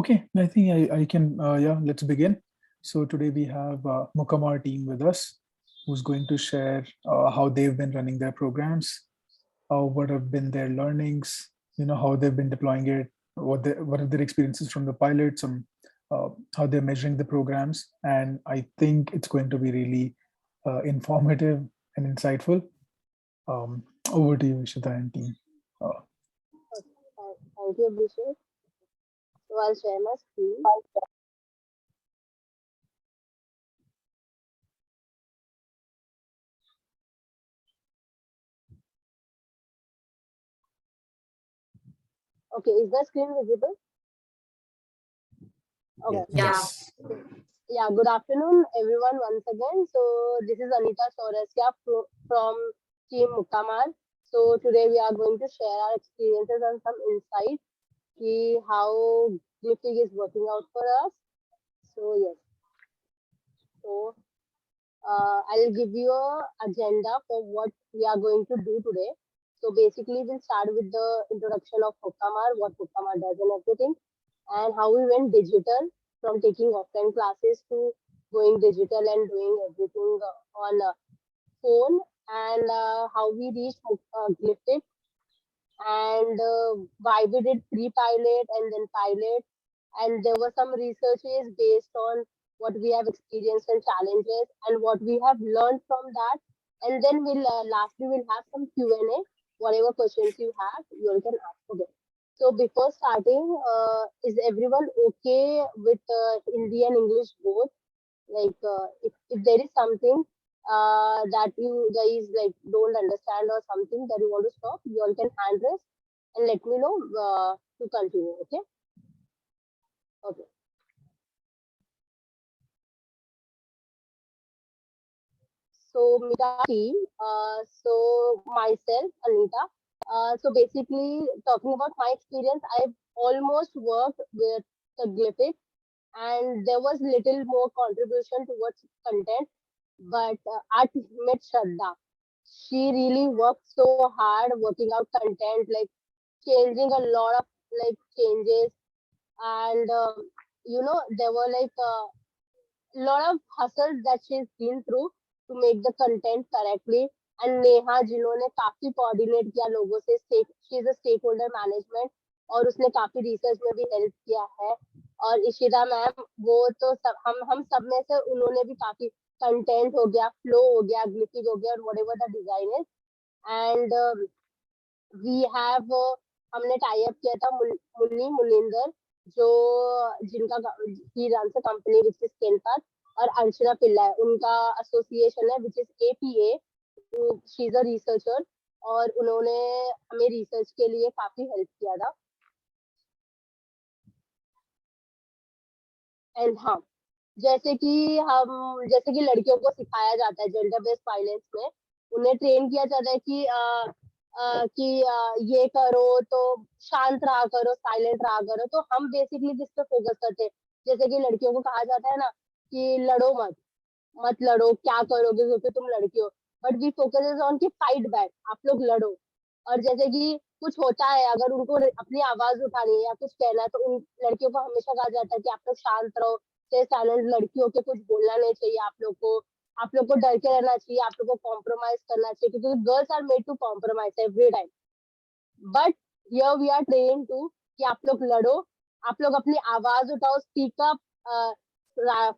Okay, I think I can, yeah, let's begin. So today we have Mukamar team with us, who's going to share how they've been running their programs, what have been their learnings, how they've been deploying it, what are their experiences from the pilot, how they're measuring the programs. And I think it's going to be really informative and insightful. Over to you, Ishita and team. Thank you, Abhishek. So I'll share my screen. Okay, is the screen visible? Okay. Yes. Yeah, good afternoon, everyone, once again. So this is Anita Saurasya from Team Mukamar. So today we are going to share our experiences and some insights, see how Glyphig is working out for us. So yes, so I'll give you a agenda for what we are going to do today. So basically, we'll start with the introduction of Hukamar, what Hukamar does and everything, and how we went digital from taking offline classes to going digital and doing everything on a phone, and how we reached Glyphic, and why we did pre-pilot and then pilot, and there were some researches based on what we have experienced and challenges and what we have learned from that, and then we'll lastly we'll have some Q&A. Whatever questions you have, you all can ask for them. So before starting, is everyone okay with Hindi and English both? Like, if there is something that you guys like don't understand or something that you want to stop, you all can hand raise and let me know to continue. Okay. Okay. So Mita team. So myself, Anita. So basically, talking about my experience, I've almost worked with the Glyphic, and there was little more contribution towards content. But our teammate Shraddha, she really worked so hard working out content, like changing a lot of like changes, and there were like lot of hustles that she's been through to make the content correctly. And Neha जिन्होंने काफी coordinate किया लोगों से, she is a stakeholder management, और उसने काफी research में भी हेल्प किया है। और इशिता मैम, वो तो सब हम सब में से उन्होंने भी काफी कंटेंट हो गया, फ्लो हो गया, ग्लिपिंग हो गया, और whatever the design is. And we have हमने टाई अप किया था मुन्नी मुनिंदर, जो जिनका ही runs a company which is केनपास, और अर्चना पिल्ला है, उनका एसोसिएशन है which is APA. She is a researcher, और उन्होंने हमें रिसर्च के लिए काफी हेल्प किया था। एंड हाँ, जैसे कि लड़कियों को सिखाया जाता है जेंडर बेस्ड वायलेंस में, उन्हें ट्रेन किया जाता है कि ये करो तो शांत रहा करो, साइलेंट रहा करो। तो हम बेसिकली किस पे फोकस करते हैं? जैसे कि लड़कियों को कहा जाता है ना कि लड़ो मत, मत लड़ो, क्या करोगे क्योंकि तुम लड़की हो। बट वी फोकस ऑन की फाइट बैक, आप लोग लड़ो। और जैसे कि कुछ होता है, अगर उनको अपनी आवाज उठानी है या कुछ कहना है, तो उन लड़कियों को हमेशा कहा जाता है कि आप लोग शांत रहो, से साइलेंट, लड़कियों के कुछ बोलना नहीं चाहिए आप लोग को डर के रहना चाहिए, आप लोग को कॉम्प्रोमाइज करना चाहिए, क्योंकि girls are made to compromise every time. But here we are train to कि आप लोग लड़ो, आप लोग अपनी आवाज उठाओ, speak up,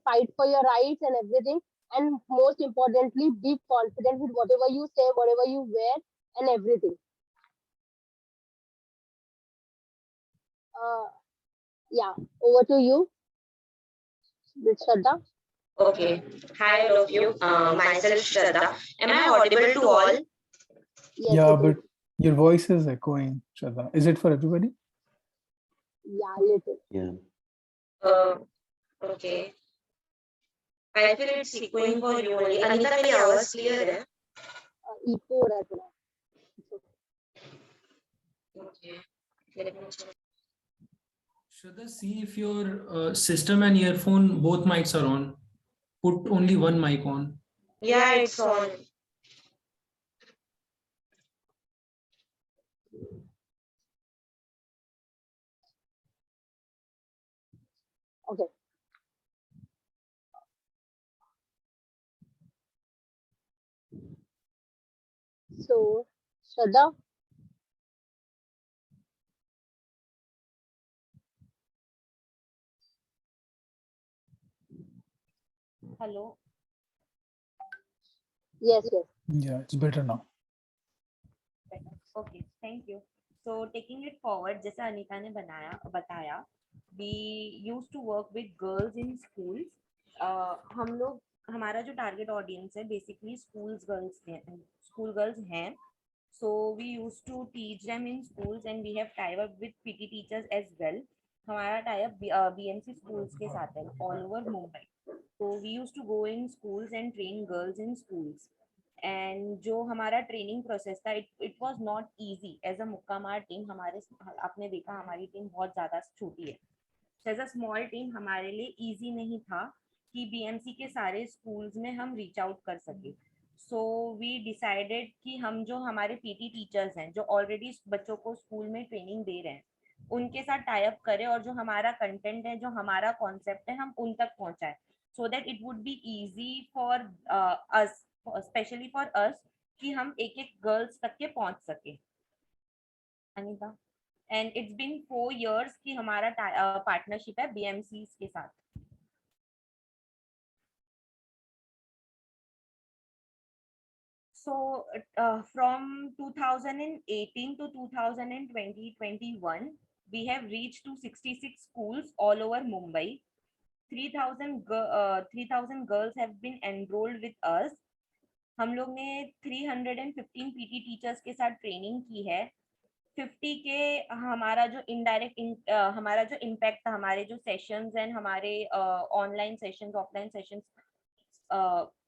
fight for your rights and everything. And most importantly, be confident with whatever you say, whatever you wear, and everything. Uh, yeah, over to you, Shraddha. Okay. Hi, all of you. Myself, Shraddha. Am I audible to all? Yes, Yeah, but your voice is echoing, Shraddha. Is it for everybody? Yeah, little. Yeah. Okay. I feel it's echoing for you only. Anita, मेरी आवाज clear है? Echo हो रहा है थोड़ा. Okay. Let me check. Shraddha, see if your system and earphone, both mics are on. Put only one mic on. Yeah, it's on. Okay. So, Shraddha, Hello. yes, yes. Yeah, it's better now. Okay, thank you. So taking it forward, जैसा अनीता ने बताया, we used to work with girls in schools. हम लोग हमारा जो target audience है basically school girls हैं. So we used to teach them in schools and we have tie up with PT teachers as well. हमारा tie up BMC schools के साथ है all over Mumbai. So we used to go in schools and train girls in schools. And जो हमारा training process था it was not easy as a Mukka Maar team. हमारे आपने देखा हमारी टीम बहुत ज़्यादा छोटी है. एज अ स्मॉल टीम हमारे लिए इजी नहीं था कि बीएमसी के सारे स्कूल्स में हम रीच आउट कर सके. सो वी डिसाइडेड कि हम जो हमारे पीटी टीचर्स हैं जो ऑलरेडी बच्चों को स्कूल में ट्रेनिंग दे रहे हैं उनके साथ टाई अप करें और जो हमारा कंटेंट है जो हमारा कॉन्सेप्ट है हम उन तक पहुंचाएं so that it would be easy for us specially for us कि हम एक एक गर्ल्स तक के पहुंच सके. Anita, and it's been 4 years कि हमारा पार्टनरशिप है बीएमसी के साथ. So from 2018 to 2021 we have reached to 66 schools all over Mumbai. 3000 girls have been enrolled with us. हम लोग ने 315 पीटी टीचर्स के साथ ट्रेनिंग की है. 50 के हमारा जो इनडायरेक्ट हमारा जो इम्पैक्ट था हमारे जो सेशंस एंड हमारे ऑनलाइन सेशंस ऑफलाइन सेशंस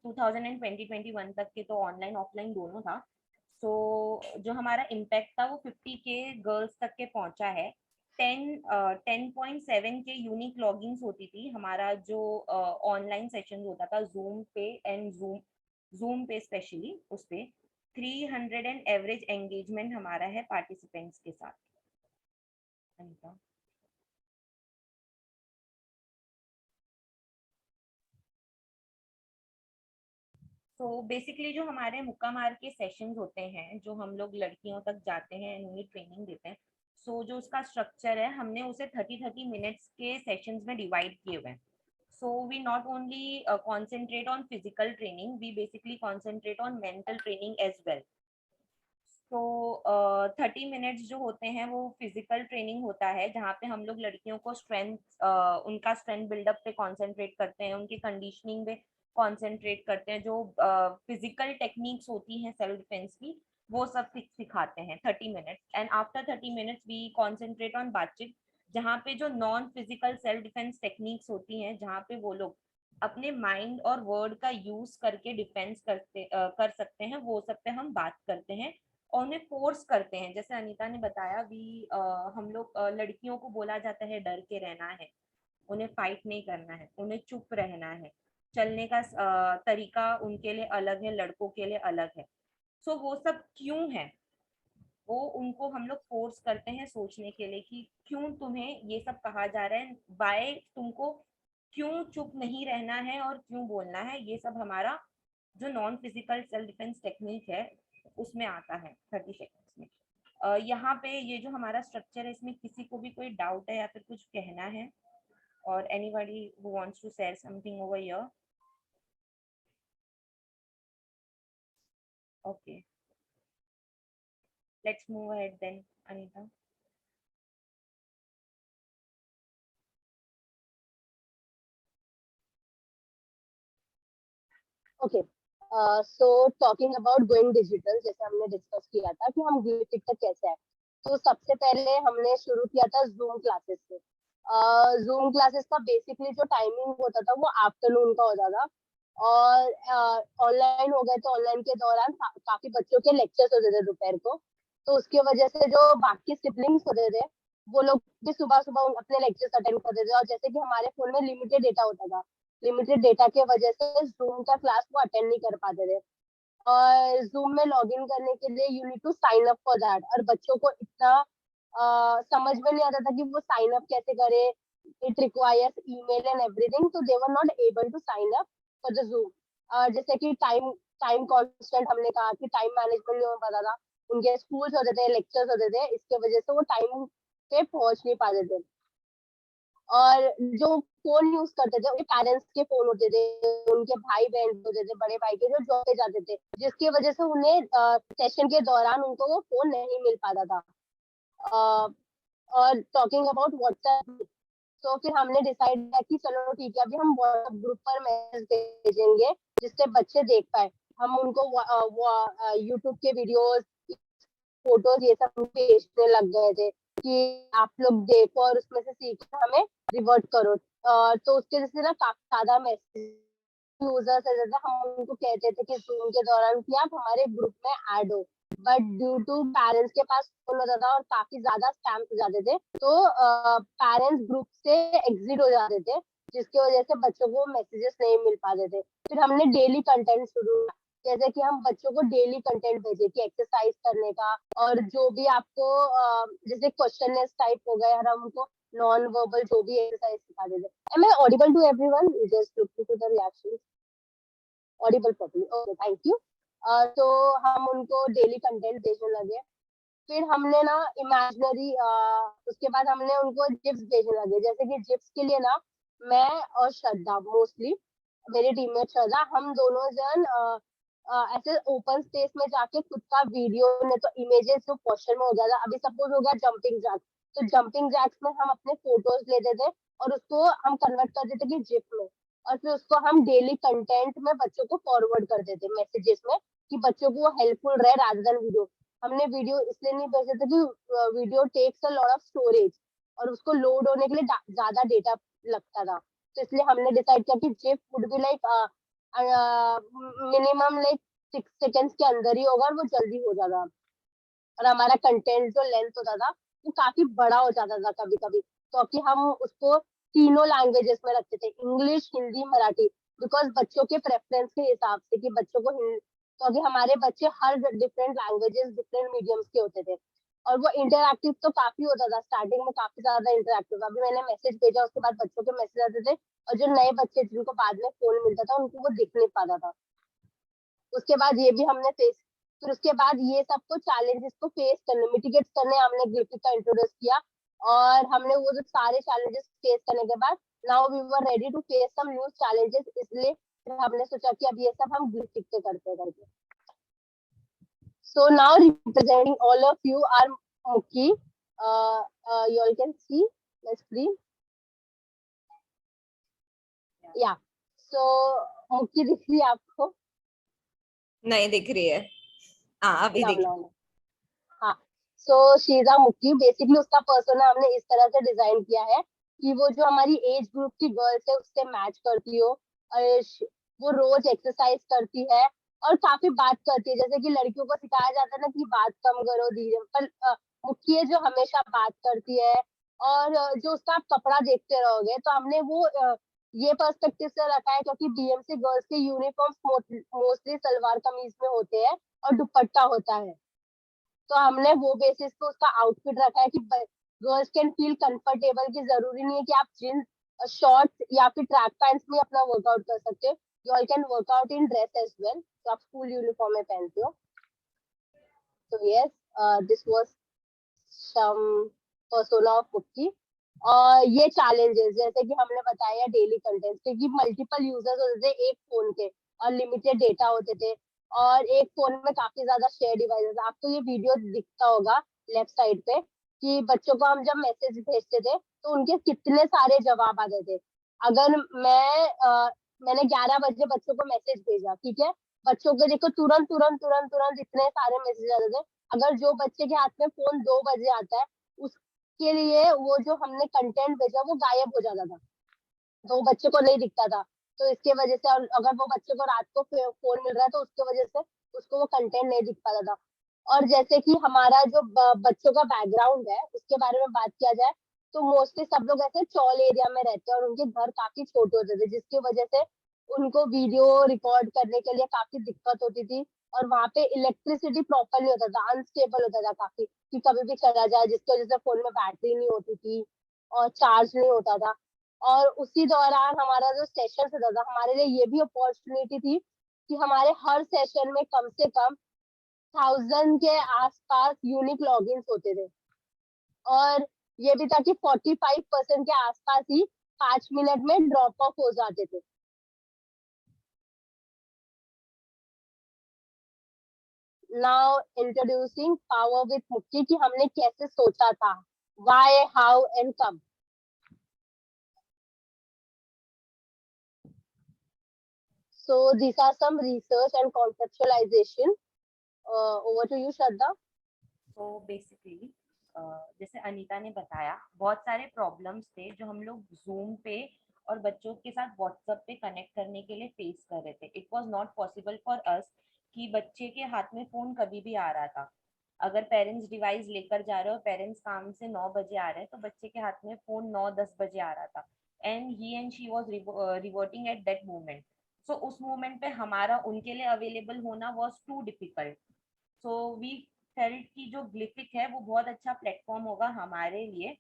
2020-21 तक के तो ऑनलाइन ऑफलाइन दोनों था. सो जो हमारा इम्पैक्ट था वो 50 के गर्ल्स तक के पहुंचा है. 10.7 के यूनिक लॉगिन्स होती थी. हमारा जो ऑनलाइन सेशन होता था जूम पे एंड जूम पे स्पेशली उस पे 300 एंड एवरेज एंगेजमेंट हमारा है पार्टिसिपेंट्स के साथ. अनीता, तो बेसिकली जो हमारे मुक्का मार के सेशंस होते हैं जो हम लोग लड़कियों तक जाते हैं एंड उन्हें ट्रेनिंग देते हैं. सो जो उसका स्ट्रक्चर है हमने उसे 30 मिनट्स के सेशंस में डिवाइड किए हुए हैं. So we not only concentrate on physical training, we basically concentrate on mental training as well. So 30 minutes जो होते हैं वो फिजिकल ट्रेनिंग होता है जहाँ पे हम लोग लड़कियों को उनका स्ट्रेंथ बिल्डअप पे कंसंट्रेट करते हैं, उनकी कंडीशनिंग पे कंसंट्रेट करते हैं. जो फिजिकल टेक्निक्स होती हैं सेल्फ डिफेंस की वो सब सिखाते हैं 30 minutes. And after 30 minutes we concentrate on बातचीत जहाँ पे जो non physical self defence techniques होती हैं जहाँ पे वो लोग अपने माइंड और वर्ड का यूज करके डिफेंस कर सकते हैं वो सब पे हम बात करते हैं और उन्हें फोर्स करते हैं. जैसे अनीता ने बताया हम लोग लड़कियों को बोला जाता है डर के रहना है, उन्हें फाइट नहीं करना है, उन्हें चुप रहना है, चलने का तरीका उनके लिए अलग है, लड़कों के लिए अलग है. सो वो सब क्यों है वो उनको हम लोग फोर्स करते हैं सोचने के लिए कि क्यों तुम्हें ये सब कहा जा रहा है, बाय तुमको क्यों चुप नहीं रहना है और क्यों बोलना है. ये सब हमारा जो non physical self defence technique है उसमें आता है 30 सेकेंड्स में. यहाँ पे ये जो हमारा स्ट्रक्चर है इसमें किसी को भी कोई डाउट है या फिर कुछ कहना है और anybody who wants to share something over here? Okay, let's move ahead then, Anita. Okay. So talking about going digital, जैसे हमने डिस्कस किया था कि हम टिकटॉक कैसे है. तो सबसे पहले हमने शुरू किया था जूम क्लासेस से. जूम क्लासेस का बेसिकली जो टाइमिंग होता था वो आफ्टरनून का होता था और ऑनलाइन हो गए तो ऑनलाइन के दौरान काफी बच्चों के लेक्चर्स होते थे दोपहर को. तो उसकी वजह से जो बाकी सिबलिंग्स होते थे वो लोग भी सुबह सुबह अपने लेक्चर्स अटेंड करते थे. और जैसे कि हमारे फोन में लिमिटेड डेटा होता था, लिमिटेड डेटा के वजह से जूम का क्लास वो अटेंड नहीं कर पाते थे. और जूम में लॉगिन करने के लिए you need to sign up for that. और बच्चों को इतना समझ में नहीं आता था कि वो साइन अप कैसे करे it requires email and everything, so they were not able to sign up for the Zoom. जैसे कि टाइम कॉन्स्टेंट हमने कहा कि टाइम मैनेजमेंट नहीं हो पाता था, उनके स्कूल्स होते थे, लेक्चर्स होते थे, इसके वजह से वो टाइम पे पहुंच नहीं पाते थे। और जो फोन यूज करते थे, उनके पेरेंट्स के फोन होते थे, उनके भाई बहन होते थे, बड़े भाई के जो जॉब पे जाते थे, जिसकी वजह से उन्हें सेशन के दौरान उनको वो फोन नहीं मिल पाता था। और टॉकिंग अबाउट व्हाट्सएप, तो फिर हमने डिसाइड किया कि चलो ठीक है, अभी हम व्हाट्सएप ग्रुप पर मैसेज भेजेंगे जिससे बच्चे देख पाए। हम उनको यूट्यूब के वीडियोस, फोटोज ये सब भेजने लग गए थे कि आप लोग देखो और उसमें से सीख हमें रिवर्ट करो। तो उसके जैसे ना काफी ज्यादा मैसेज यूजर्स हम उनको कहते थे कि जूम के दौरान कि आप हमारे ग्रुप में ऐड हो, बट ड्यू टू पेरेंट्स के पास फोन होता था और काफी ज्यादा स्कैम हो जाते थे, तो पेरेंट्स ग्रुप से एग्जिट हो जाते थे, जिसकी वजह से बच्चों को मैसेजेस नहीं मिल पाते थे। फिर हमने डेली कंटेंट शुरू किया, जैसे कि हम बच्चों को डेली कंटेंट भेजे कि एक्सरसाइज करने का, और जो भी आपको जैसे क्वेश्चन टाइप हो गए, और हम उनको नॉन वर्बल जो भी एक्सरसाइज सिखा देते। Am I audible to everyone? Just looking to the reactions. Audible properly. Okay, thank you. तो हम उनको डेली कंटेंट भेजने लगे। फिर हमने ना इमेजिनरी, उसके बाद हमने उनको जिप्स भेजने लगे। जैसे कि जिप्स के लिए ना मैं और श्रद्धा, मोस्टली मेरी टीममेट श्रद्धा, हम दोनों जन ऐसे ओपन स्पेस में जाके खुद का वीडियो ने तो इमेजेस जो क्वेश्चन में हो जाता, अभी सपोज हो गया जंपिंग जैक, तो जंपिंग जैक्स में हम अपने फोटोज लेते थे और उसको हम कन्वर्ट कर देते थे जिप में, और फिर उसको हम डेली कंटेंट में बच्चों को फॉरवर्ड कर देते मैसेजेस में कि बच्चों को हेल्पफुल रहे रादर देन वीडियो। हमने वीडियो इसलिए नहीं भेजे थे कि video takes a lot of storage और उसको लोड होने के लिए ज्यादा डेटा लगता था, तो इसलिए हमने डिसाइड किया कि zip would be like minimum like 6 seconds के अंदर ही होगा और वो जल्दी हो जाता, और हमारा कंटेंट जो लेंथ होता था वो काफी बड़ा हो जाता था कभी कभी, तो कि हम उसको तीनों लैंग्वेजेस में रखते थे, इंग्लिश, हिंदी, मराठी, बिकॉज बच्चों के प्रेफरेंस के हिसाब से कि बच्चों को तो अभी हमारे बच्चे हर डिफरेंट लैंग्वेजेस, डिफरेंट मीडियम्स के होते थे, और वो इंटरैक्टिव तो काफी होता था, स्टार्टिंग में काफी ज्यादा इंटरैक्टिव। अभी मैंने मैसेज भेजा, उसके बाद बच्चों के मैसेज आते थे, और जो नए बच्चे जिनको बाद में फोन मिलता था उनको वो दिख नहीं पाता था। उसके बाद ये भी हमने फेस, फिर उसके बाद ये सबको चैलेंजेस को फेस करने, मिटिगेट करने हमने ग्लिफी का इंट्रोड्यूस किया, और हमने वो जो सारे चैलेंजेस फेस करने के बाद now we were ready to face some new challenges, इसलिए हमने सोचा कि अब ये सब हम ग्लिफी से करते करके। So now representing all of you are Mukhi. You all can see my screen. Yeah. So Mukhi दिख रही है आपको? नहीं दिख रही है। हाँ अभी दिख। हाँ, so शीजा मुक्की, बेसिकली उसका पर्सोना हमने इस तरह से डिजाइन किया है कि वो जो हमारी एज ग्रुप की गर्ल्स है उससे मैच करती हो, और वो रोज एक्सरसाइज करती है और काफी बात करती है, जैसे कि लड़कियों को सिखाया जाता है ना कि बात कम करो धीरे, पर मुक्की है जो हमेशा बात करती है। और जो उसका आप कपड़ा देखते रहोगे तो हमने वो ये पर्सपेक्टिव से रखा है, क्योंकि बीएमसी गर्ल्स के यूनिफॉर्म मोस्टली सलवार कमीज में होते हैं और दुपट्टा होता है, तो हमने वो बेसिस पे उसका आउटफिट रखा है कि गर्ल्स कैन फील कंफर्टेबल, कि जरूरी नहीं है कि आप जींस, शॉर्ट्स या फिर ट्रैक पैंट्स में अपना वर्कआउट कर सकते हो, you all can workout in dress as well, तो आप स्कूल यूनिफॉर्म में पहनते हो। तो yes, this was some persona of Mukki. और ये चैलेंजेस जैसे कि हमने बताया डेली कंटेंट, क्योंकि मल्टीपल यूजर्स होते थे एक फोन के और लिमिटेड डेटा होते थे, और एक फोन में काफी ज्यादा शेयर डिवाइसेस। आपको ये वीडियो दिखता होगा लेफ्ट साइड पे कि बच्चों को हम जब मैसेज भेजते थे तो उनके कितने सारे जवाब आते थे। अगर मैंने 11 बजे बच्चों को मैसेज भेजा, ठीक है, बच्चों को देखो तुरंत तुरंत तुरंत तुरंत इतने सारे मैसेज आते थे। अगर जो बच्चे के हाथ में फोन 2 बजे आता है, उसके लिए वो जो हमने कंटेंट भेजा वो गायब हो जाता था, तो बच्चे को नहीं दिखता था। तो इसके वजह से, अगर वो बच्चे को रात को फोन मिल रहा है तो उसके वजह से उसको वो कंटेंट नहीं दिख पाता था। और जैसे कि हमारा जो बच्चों का बैकग्राउंड है उसके बारे में बात किया जाए, तो मोस्टली सब लोग ऐसे चौल एरिया में रहते हैं और उनके घर काफी छोटे होते थे, जिसकी वजह से उनको वीडियो रिकॉर्ड करने के लिए काफी दिक्कत होती थी, और वहाँ पे इलेक्ट्रिसिटी प्रॉपर नहीं होता था, अनस्टेबल होता था काफी, कि कभी भी चला जाए, जिसकी वजह से फोन में बैटरी नहीं होती थी। और चार्ज नहीं होता था। और उसी दौरान हमारा जो सेशन होता था, हमारे लिए ये भी अपॉर्चुनिटी थी कि हमारे हर सेशन में कम से कम 1000 के आसपास यूनिक लॉगिन्स होते थे। और ये भी था कि 45% के आसपास ही 5 मिनट में ड्रॉप ऑफ हो जाते थे। नाउ इंट्रोड्यूसिंग पावर विद मुक्की कि हमने कैसे सोचा था, व्हाई, हाउ एंड कब। So these are some research and conceptualization. Over to you, Shraddha. तो बेसिकली जैसे अनीता ने बताया, बहुत सारे प्रॉब्लम्स थे जो हम लोग जूम पे और बच्चों के साथ व्हाट्सएप पे कनेक्ट करने के लिए फेस कर रहे थे। It was not possible for us कि बच्चे के हाथ में फोन कभी भी आ रहा था। अगर पेरेंट्स डिवाइस लेकर जा रहे हो, पेरेंट्स काम से 9 बजे आ रहे हैं, तो बच्चे के हाथ में फोन 9-10 बजे आ रहा था, and he and she was reverting at that moment. So उस मोमेंट पे हमारा उनके लिए अवेलेबल होना was too difficult. So we felt की जो ग्लिफिक है वो बहुत अच्छा प्लेटफॉर्म होगा हमारे लिए,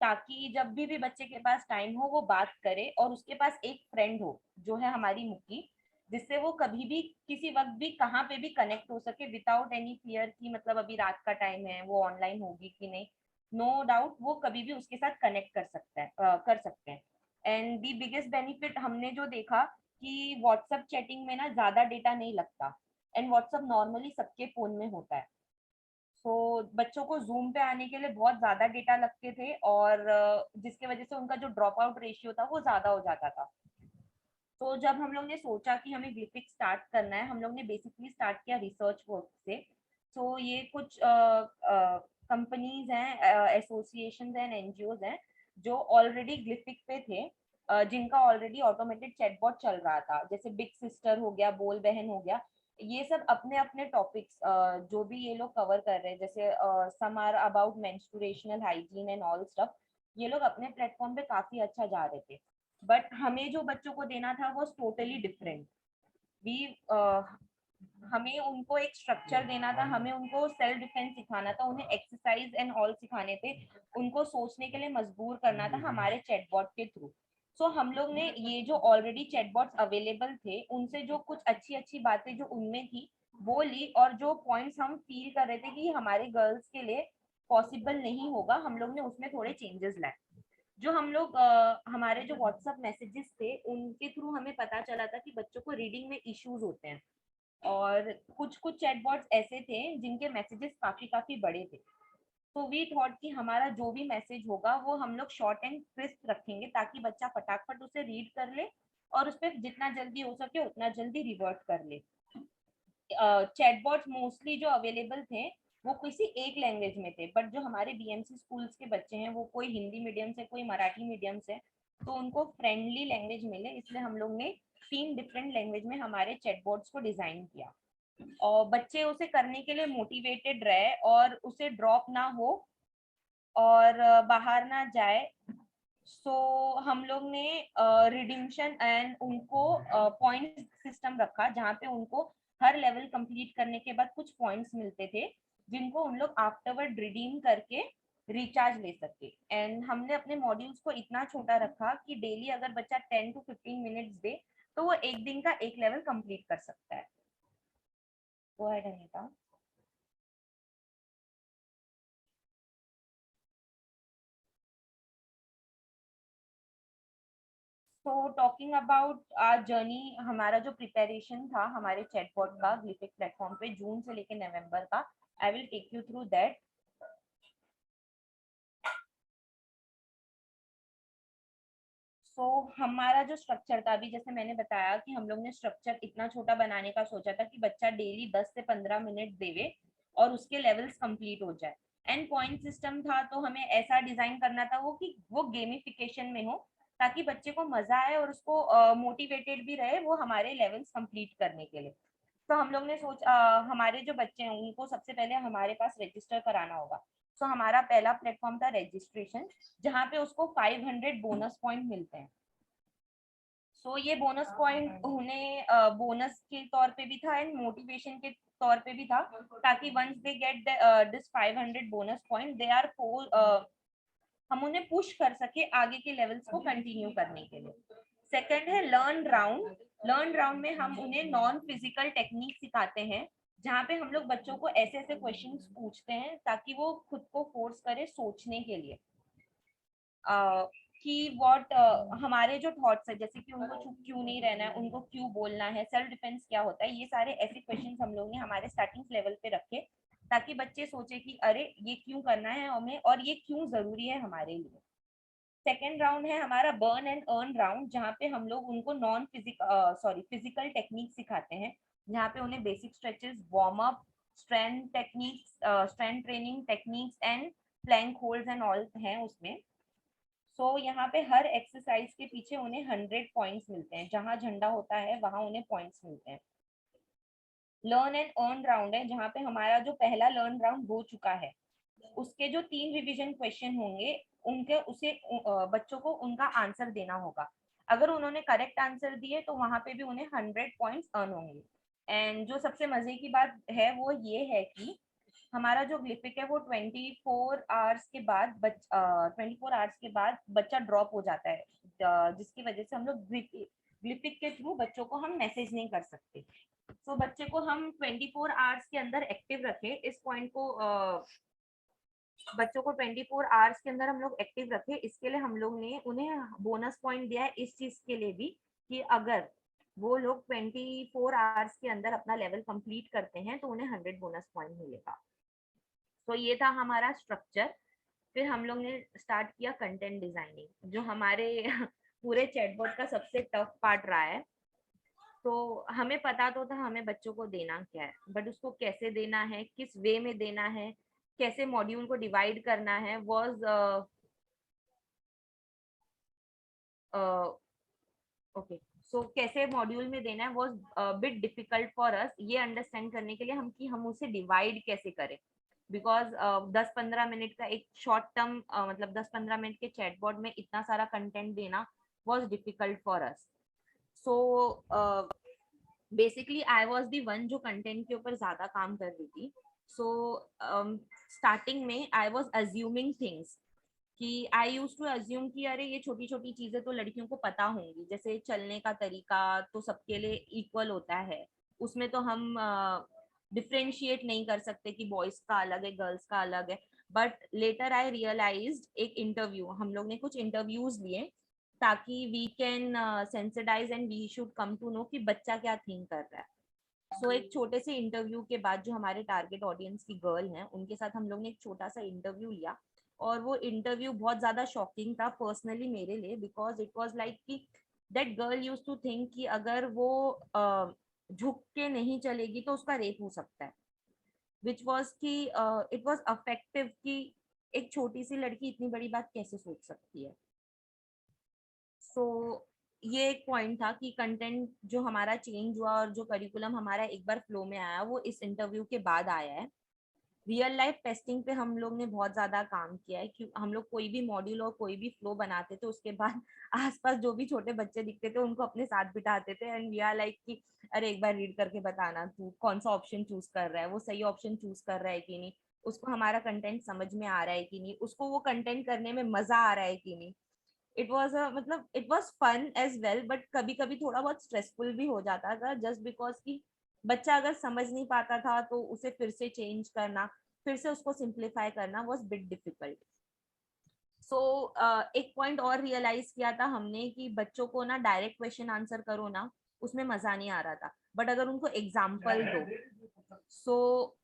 ताकि जब भी बच्चे के पास टाइम हो वो बात करे और उसके पास एक फ्रेंड हो जो है हमारी मुक्की, जिससे वो कभी भी किसी वक्त भी कहाँ पे भी कनेक्ट हो सके विदाउट एनी फियर कि मतलब अभी रात का टाइम है, वो ऑनलाइन होगी कि नहीं। नो डाउट वो कभी भी उसके साथ कनेक्ट कर सकता है, कर सकते हैं। एंड दी बिगेस्ट बेनिफिट हमने जो देखा कि व्हाट्सएप चैटिंग में ना ज्यादा डेटा नहीं लगता, एंड व्हाट्सएप नॉर्मली सबके फोन में होता है। सो बच्चों को जूम पे आने के लिए बहुत ज्यादा डेटा लगते थे, और जिसकी वजह से उनका जो ड्रॉप आउट रेशियो था वो ज्यादा हो जाता था। तो जब हम लोग ने सोचा कि हमें ग्लिफिक स्टार्ट करना है, हम लोग ने बेसिकली स्टार्ट किया रिसर्च वर्क से। तो ये कुछ कंपनीज हैं, एसोसिएशंस एंड एनजीओज हैं जो ऑलरेडी ग्लिफिक पे थे, जिनका ऑलरेडी ऑटोमेटेड चैटबॉट चल रहा था, जैसे बिग सिस्टर हो गया, बोल बहन हो गया। ये सब अपने अपने टॉपिक्स जो भी ये लोग कवर कर रहे हैं, जैसे some are about menstrual hygiene and all stuff, ये लोग अपने प्लेटफॉर्म पे काफी अच्छा जा रहे थे। बट हमें जो बच्चों को देना था वो टोटली डिफरेंट। वी हमें उनको एक स्ट्रक्चर देना था, हमें उनको सेल्फ डिफेंस सिखाना था, उन्हें एक्सरसाइज एंड ऑल सिखाने थे, उनको सोचने के लिए मजबूर करना था हमारे चैटबॉट के थ्रू। सो हम लोग ने ये जो ऑलरेडी चैटबॉट्स अवेलेबल थे उनसे जो कुछ अच्छी अच्छी बातें जो उनमें थी वो ली, और जो पॉइंट्स हम फील कर रहे थे कि हमारे गर्ल्स के लिए पॉसिबल नहीं होगा, हम लोग ने उसमें थोड़े चेंजेस लाए। जो हम लोग हमारे जो व्हाट्सएप मैसेजेस थे उनके थ्रू हमें पता चला था कि बच्चों को रीडिंग में इश्यूज होते हैं, और कुछ कुछ चैटबॉट्स ऐसे थे जिनके मैसेजेस काफी काफी बड़े थे। तो वी थॉट कि हमारा जो भी मैसेज होगा वो हम लोग शॉर्ट एंड क्रिस्प रखेंगे, ताकि बच्चा फटाफट उसे रीड कर ले और उस पर जितना जल्दी हो सके उतना जल्दी रिवर्ट कर ले। चैटबॉट्स मोस्टली जो अवेलेबल थे वो किसी एक लैंग्वेज में थे, बट जो हमारे बीएमसी स्कूल्स के बच्चे हैं वो कोई हिंदी मीडियम से, कोई मराठी मीडियम से, तो उनको फ्रेंडली लैंग्वेज मिले, इसलिए हम लोग ने 3 डिफरेंट लैंग्वेज में हमारे चैटबॉट्स को डिजाइन किया, और बच्चे उसे करने के लिए मोटिवेटेड रहे और उसे ड्रॉप ना हो और बाहर ना जाए। सो हम लोग ने रिडिम्शन एंड उनको पॉइंट सिस्टम रखा, जहाँ पे उनको हर लेवल कंप्लीट करने के बाद कुछ पॉइंट्स मिलते थे, जिनको उन लोग आफ्टरवर्ड रिडीम करके रिचार्ज ले सके। एंड हमने अपने मॉड्यूल्स को इतना छोटा रखा कि डेली अगर बच्चा 10 to 15 मिनट्स दे तो वो एक दिन का एक लेवल कंप्लीट कर सकता है। Go ahead Anita. तो टॉकिंग अबाउट आवर जर्नी, हमारा जो प्रिपरेशन था हमारे चैटबॉट का ग्लिफिक प्लेटफॉर्म पे जून से लेकर नवंबर का, I will take you through that. So हमारा जो स्ट्रक्चर था, अभी जैसे मैंने बताया कि हम लोग ने स्ट्रक्चर इतना छोटा बनाने का सोचा था कि बच्चा डेली 10 से 15 मिनट देवे और उसके लेवल्स कंप्लीट हो जाए। एंड पॉइंट सिस्टम था, तो हमें ऐसा डिजाइन करना था वो कि वो गेमिफिकेशन में हो, ताकि बच्चे को मजा आए और उसको मोटिवेटेड भी रहे वो हमारे लेवल्स कंप्लीट करने के लिए। तो हम लोग ने हमारे जो बच्चे हैं उनको सबसे पहले हमारे पास रजिस्टर कराना होगा। सो हमारा पहला प्लेटफॉर्म था रजिस्ट्रेशन, जहाँ पे उसको 500 बोनस पॉइंट मिलते हैं। सो ये बोनस पॉइंट उन्हें बोनस के तौर पे भी था एंड मोटिवेशन के तौर पे भी था, ताकि once they get this 500 bonus point they are हम उन्हें पुश कर सके आगे के लेवल्स को कंटिन्यू करने के लिए। सेकंड है लर्न राउंड। लर्न राउंड में हम उन्हें नॉन फिजिकल टेक्निक सिखाते हैं, जहाँ पे हम लोग बच्चों को ऐसे ऐसे क्वेश्चंस पूछते हैं ताकि वो खुद को फोर्स करे सोचने के लिए कि व्हाट हमारे जो थॉट्स है, जैसे कि उनको चुप क्यों नहीं रहना है, उनको क्यों बोलना है, सेल्फ डिफेंस क्या होता है, ये सारे ऐसे क्वेश्चंस हम लोग ने हमारे स्टार्टिंग लेवल पे रखे ताकि बच्चे सोचे कि अरे ये क्यों करना है हमें और ये क्यों जरूरी है हमारे लिए। सेकेंड राउंड है हमारा बर्न एंड अर्न राउंड, जहाँ पे हम लोग उनको नॉन फिजिकल टेक्निक सिखाते हैं, जहाँ पे उन्हें basic stretches, warm up, strength techniques, strength training techniques and plank holds and all हैं उसमें। सो यहाँ पे हर एक्सरसाइज के पीछे उन्हें 100 पॉइंट्स मिलते हैं, जहाँ झंडा होता है वहां उन्हें पॉइंट्स मिलते हैं। लर्न एंड अर्न राउंड है, जहाँ पे हमारा जो पहला लर्न राउंड हो चुका है, उसके जो 3 रिवीजन क्वेश्चन होंगे उनके उसे बच्चों को उनका आंसर देना होगा। अगर उन्होंने करेक्ट आंसर दिए तो वहां पे भी उन्हें 100 पॉइंट्स अर्न होंगे। एंड जो सबसे मजे की बात है वो ये है कि हमारा जो ग्लिपिक है वो 24 आवर्स के बाद 24 आवर्स के बाद बच्चा ड्रॉप हो जाता है, जिसकी वजह से हम लोग ग्लिपिक के थ्रू बच्चों को हम मैसेज नहीं कर सकते। तो बच्चे को हम 24 आवर्स के अंदर एक्टिव रखें, इस पॉइंट को बच्चों को 24 आवर्स के अंदर हम लोग एक्टिव रखें, इसके लिए हम लोग ने उन्हें बोनस पॉइंट दिया है इस चीज के लिए भी कि अगर वो लोग 24 आवर्स के अंदर अपना लेवल कंप्लीट करते हैं तो उन्हें 100 बोनस पॉइंट मिलेगा। तो ये था हमारा स्ट्रक्चर। फिर हम लोग ने स्टार्ट किया कंटेंट डिजाइनिंग, जो हमारे पूरे चैटबॉट का सबसे टफ पार्ट रहा है। तो हमें पता तो था हमें बच्चों को देना क्या है, बट उसको कैसे देना है, किस वे में देना है, कैसे मॉड्यूल को डिवाइड करना है, वाज ओके, सो कैसे मॉड्यूल में देना है was bit difficult for us, ये अंडरस्टैंड करने के लिए हम उसे डिवाइड कैसे करें, बिकॉज 10-15 मिनट का एक शॉर्ट टर्म मतलब 10-15 मिनट के चैटबॉट में इतना सारा कंटेंट देना was difficult for us. So basically I was the one जो कंटेंट के ऊपर ज्यादा काम कर रही थी। सो स्टार्टिंग में आई वॉज अज्यूमिंग थिंग्स कि आई यूज टू अज्यूम कि अरे ये छोटी छोटी चीजें तो लड़कियों को पता होंगी, जैसे चलने का तरीका तो सबके लिए इक्वल होता है, उसमें तो हम डिफ्रेंशिएट नहीं कर सकते कि बॉयज का अलग है गर्ल्स का अलग है। बट लेटर आई रियलाइज्ड, एक इंटरव्यू हम लोग ने कुछ इंटरव्यूज लिए ताकि we can sensitize and we should come to know कि बच्चा क्या थिंक कर रहा है। सो एक छोटे से इंटरव्यू के बाद जो हमारे टारगेट ऑडियंस की गर्ल हैं उनके साथ हम लोग ने एक छोटा सा इंटरव्यू लिया, और वो इंटरव्यू बहुत ज्यादा शॉकिंग था पर्सनली मेरे लिए, बिकॉज इट वाज लाइक कि that girl used to think कि अगर वो झुक के नहीं चलेगी तो उसका रेप हो सकता है, विच वॉज कि इट वॉज अफेक्टिव कि एक छोटी सी लड़की इतनी बड़ी बात कैसे सोच सकती है। सो ये एक पॉइंट था कि कंटेंट जो हमारा चेंज हुआ और जो करिकुलम हमारा एक बार फ्लो में आया वो इस इंटरव्यू के बाद आया है। रियल लाइफ टेस्टिंग पे हम लोग ने बहुत ज्यादा काम किया है, कि हम लोग कोई भी मॉड्यूल और कोई भी फ्लो बनाते थे उसके बाद आसपास जो भी छोटे बच्चे दिखते थे उनको अपने साथ बिठाते थे एंड वी आर लाइक कि अरे एक बार रीड करके बताना तू कौन सा ऑप्शन चूज कर रहा है, वो सही ऑप्शन चूज कर रहा है कि नहीं, उसको हमारा कंटेंट समझ में आ रहा है कि नहीं, उसको वो कंटेंट करने में मजा आ रहा है कि नहीं। इट वॉज मतलब it was fun as well, but कभी कभी थोड़ा बहुत स्ट्रेसफुल भी हो जाता था, जस्ट बिकॉज कि बच्चा अगर समझ नहीं पाता था तो उसे फिर से चेंज करना, फिर से उसको सिंप्लीफाई करना वॉज बिट डिफिकल्ट। सो एक पॉइंट और रियलाइज किया था हमने कि बच्चों को ना डायरेक्ट क्वेश्चन आंसर करो ना उसमें मजा नहीं आ रहा था, बट अगर उनको एग्जाम्पल दो, सो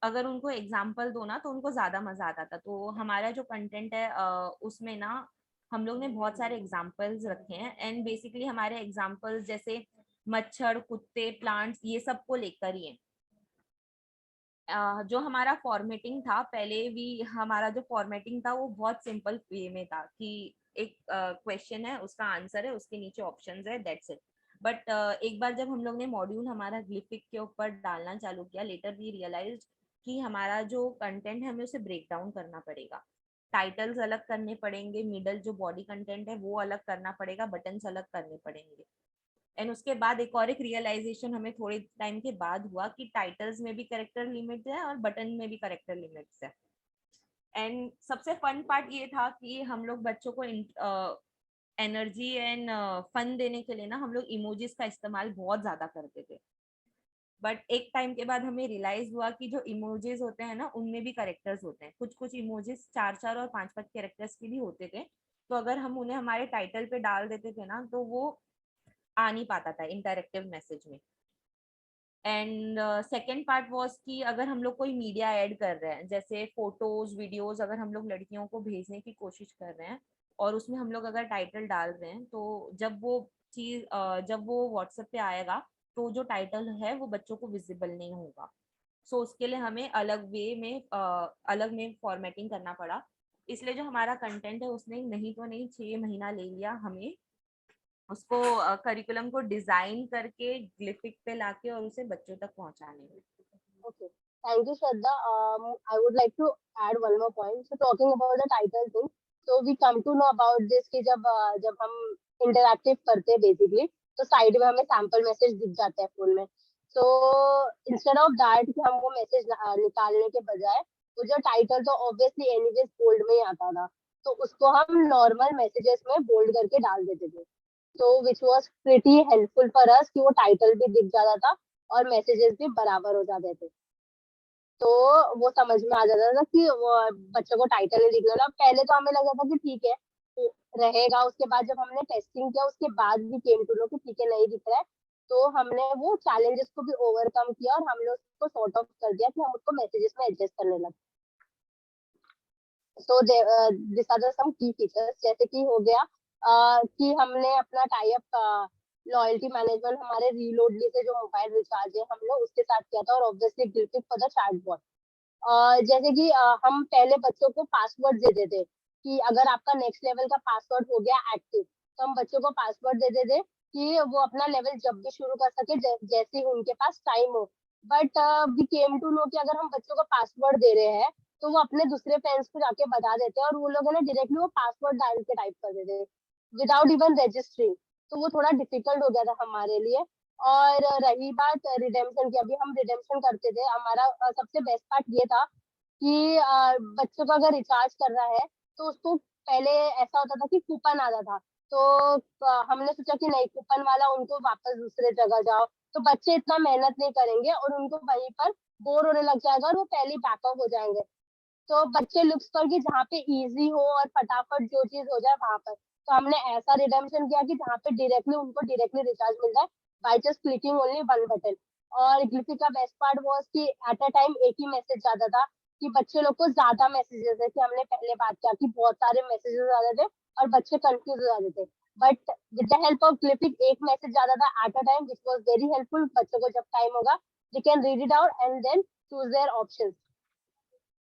अगर उनको एग्जाम्पल दो ना तो उनको ज्यादा मजा आता था। तो हमारा जो कंटेंट है उसमें ना हम लोग ने बहुत सारे एग्जाम्पल्स रखे हैं, एंड बेसिकली हमारे एग्जाम्पल्स जैसे मच्छर, कुत्ते, प्लांट्स, ये सब को लेकर ही है। जो हमारा फॉर्मेटिंग था पहले भी, हमारा जो फॉर्मेटिंग था वो बहुत सिंपल वे में था कि एक क्वेश्चन है, उसका आंसर है, उसके नीचे ऑप्शंस है, दैट्स इट। बट एक बार जब हम लोग ने मॉड्यूल हमारा ग्लिफिक के ऊपर डालना चालू किया, लेटर वी रियलाइज कि हमारा जो कंटेंट है हमें उसे ब्रेक डाउन करना पड़ेगा, टाइटल्स अलग करने पड़ेंगे, मिडल जो बॉडी कंटेंट है वो अलग करना पड़ेगा, बटन्स अलग करने पड़ेंगे। एंड उसके बाद एक रियलाइजेशन हमें थोड़े टाइम के बाद हुआ कि टाइटल्स में भी कैरेक्टर लिमिट है और बटन में भी कैरेक्टर लिमिट्स है। एंड सबसे फन पार्ट ये था कि हम लोग बच्चों को एनर्जी एंड फन देने के लिए ना हम लोग इमोजीज का इस्तेमाल बहुत ज्यादा करते थे, बट एक टाइम के बाद हमें रियलाइज हुआ कि जो इमोजीज होते हैं ना उनमें भी कैरेक्टर्स होते हैं, कुछ कुछ इमोजीज 4 4 और 5 5 कैरेक्टर्स के भी होते थे, तो अगर हम उन्हें हमारे टाइटल पे डाल देते थे ना तो वो आ नहीं पाता था इंटरेक्टिव मैसेज में। एंड सेकेंड पार्ट वॉज कि अगर हम लोग कोई मीडिया ऐड कर रहे हैं, जैसे फोटोज वीडियोज अगर हम लोग लड़कियों को भेजने की कोशिश कर रहे हैं और उसमें हम लोग अगर टाइटल डाल रहे हैं, तो जब वो चीज जब वो व्हाट्सएप पे आएगा तो जो टाइटल है वो बच्चों को विजिबल नहीं होगा। सो उसके लिए हमें अलग में फॉर्मेटिंग करना पड़ा, इसलिए जो हमारा कंटेंट है उसने नहीं तो नहीं 6 महीना ले लिया हमें उसको करिकुलम को डिजाइन करके ग्लिफिक पे लाके और उसे बच्चों तक पहुंचाने में। Okay. Thank you, Shraddha. I would like to add one more point. So talking about the title thing, so we come to know about this कि जब हम interactive करते हैं basically, तो साइड में हमें सैम्पल मैसेज दिख जाता है फोन में। So instead of that कि हम वो मैसेज निकालने के बजाय वो जो टाइटल तो ऑब्वियसली एनीवेज बोल्ड में ही आता था, तो उसको हम नॉर्मल मैसेजेस में बोल्ड करके डाल देते थे। तो which was pretty helpful for us कि वो टाइटल भी दिख जाता था और मैसेजेस भी बराबर हो जाते थे, तो वो समझ में आ जाता था कि वो बच्चों को टाइटल नहीं दिख रहा। पहले तो हमें लगा था कि ठीक है तो रहेगा, उसके बाद जब हमने टेस्टिंग किया उसके बाद भी केम टू नो कि ठीक है नहीं दिख रहा है, तो हमने वो चैलेंजेस को भी ओवरकम किया और हमने उसको सॉर्ट ऑफ कर दिया कि हम उसको मैसेजेस में एडजस्ट करने लगे। सो दिस आर सम की फीचर्स, जैसे कि हो गया कि हमने अपना टाई अप लॉयल्टी मैनेजमेंट हमारे रीलोडली से जो मोबाइल रिचार्ज है हम लोग उसके साथ किया था, और ऑब्वियसली गिल्टिक फॉर द चैटबॉट। जैसे कि हम पहले बच्चों को पासवर्ड देते थे कि अगर आपका नेक्स्ट लेवल का पासवर्ड हो गया एक्टिव, तो हम बच्चों को पासवर्ड देते थे कि वो अपना लेवल जब भी शुरू कर सके जैसे ही उनके पास टाइम हो। But we came to know कि अगर हम बच्चों को पासवर्ड दे रहे हैं तो वो अपने दूसरे फ्रेंड्स को जाके बता देते हैं और वो लोग है ना डायरेक्टली वो पासवर्ड डाल के टाइप कर देते हैं विदाउट इवन रजिस्टरिंग, तो वो थोड़ा डिफिकल्ट हो गया था हमारे लिए। और रही बात रिडेम्पशन की, अभी हम रिडेम्पशन करते थे, हमारा सबसे बेस्ट पार्ट ये था कि बच्चों का अगर रिचार्ज कर रहा है तो उसको पहले ऐसा होता था कि कूपन आता था, तो हमने सोचा कि नहीं कूपन वाला उनको वापस दूसरे जगह जाओ, तो बच्चे इतना मेहनत नहीं करेंगे और उनको वहीं पर बोर होने लग जाएगा और वो पहले बैकअप हो जाएंगे। तो बच्चे लुक्स पर कि जहाँ पे इजी हो और फटाफट जो चीज हो जाए वहां पर, तो हमने ऐसा रिडेम्पशन किया कि जहाँ पे डायरेक्टली रिचार्ज मिल जाए by just clicking only one button. और ग्लिफी का बेस्ट पार्ट वॉज कि एट अ टाइम एक ही मैसेज जाता था, कि बच्चे लोग को ज्यादा मैसेजेस, जैसे हमने पहले बात किया कि बहुत सारे मैसेजेस आते थे और बच्चे कंफ्यूज हो जाते थे, but with the help of Glific एक मैसेज जाता था at a time, which was very helpful. बच्चों को जब टाइम होगा they can read it out and then choose their options.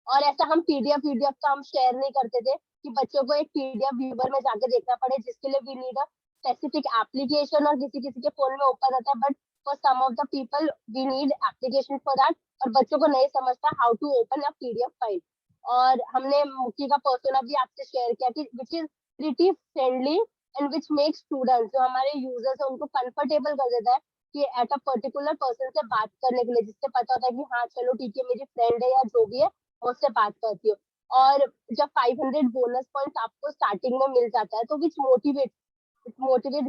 और ऐसा हम पीडीएफ वीडीएफ का हम शेयर नहीं करते थे कि बच्चों को एक पीडीएफ व्यूवर में जाकर देखना पड़े, जिसके लिए we need a specific application, और किसी किसी के फोन में ओपन रहता है, but for some of the people we need application for that, और बच्चों को नहीं समझता how to open a PDF file. और हमने मुक्की का पर्सोना भी आपसे शेयर किया कि which is pretty friendly and which make students, जो हमारे यूजर्स है उनको कंफर्टेबल कर देता है कि एट अ पर्टिकुलर पर्सन से बात करने के लिए, जिससे पता होता है कि हाँ चलो ठीक है मेरी फ्रेंड है या जो भी है उससे बात करती हो। और जब 500 बोनस पॉइंट्स आपको स्टार्टिंग में मिल जाता है तो विच मोटिवेट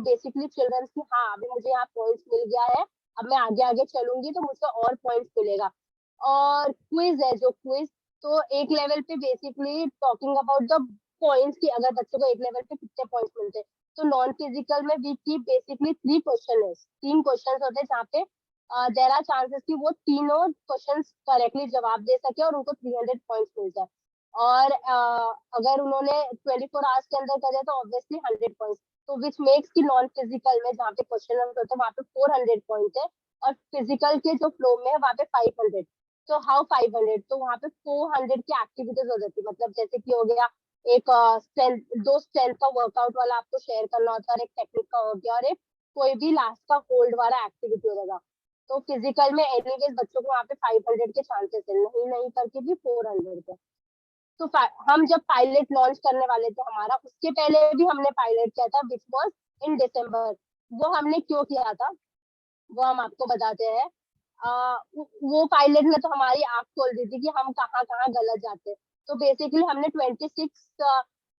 बेसिकली चिल्ड्रंस की, हाँ अभी मुझे यहाँ पॉइंट्स मिल गया है, अब मैं आगे आगे चलूंगी तो मुझे और पॉइंट्स मिलेगा। और क्विज है जो क्विज, तो एक लेवल पे basically talking about the points की अगर बच्चों को एक लेवल पे कितने पॉइंट्स मिलते हैं, तो नॉन फिजिकल में वी कीप बेसिकली 3 क्वेश्चन होते हैं जहाँ पे देर आर चांसेस कि वो तीनों क्वेश्चन करेक्टली जवाब दे सके और उनको 300 पॉइंट्स मिल जाए। और अगर उन्होंने 24 आवर्स के अंदर करे तो ऑब्वियसली 100 पॉइंट्स, तो विच मेक्स की नॉन फिजिकल में जहाँ पे क्वेश्चन होते हैं वहाँ पे 400 पॉइंट्स है, और फिजिकल के जो फ्लो में है वहाँ पे 500। तो हाउ 500, तो वहाँ पे 400 की एक्टिविटीज हो जाती है, मतलब जैसे कि हो गया एक स्ट्रेंथ का वर्कआउट वाला आपको शेयर करना होता है, और एक टेक्निक का हो गया, और एक कोई भी लास्ट का होल्ड वाला एक्टिविटी हो जाएगा। तो फिजिकल में एनीवेज बच्चों को वहाँ पे 500 के चांसेस है, नहीं करके भी 400 के। तो हम जब पायलट लॉन्च करने वाले थे हमारा, उसके पहले भी हमने पायलट किया था विच वॉज इन दिसंबर। वो हमने क्यों किया था वो हम आपको बताते हैं। वो पायलट ने तो हमारी आंख खोल दी थी कि हम कहाँ कहाँ गलत जाते हैं। तो बेसिकली हमने 26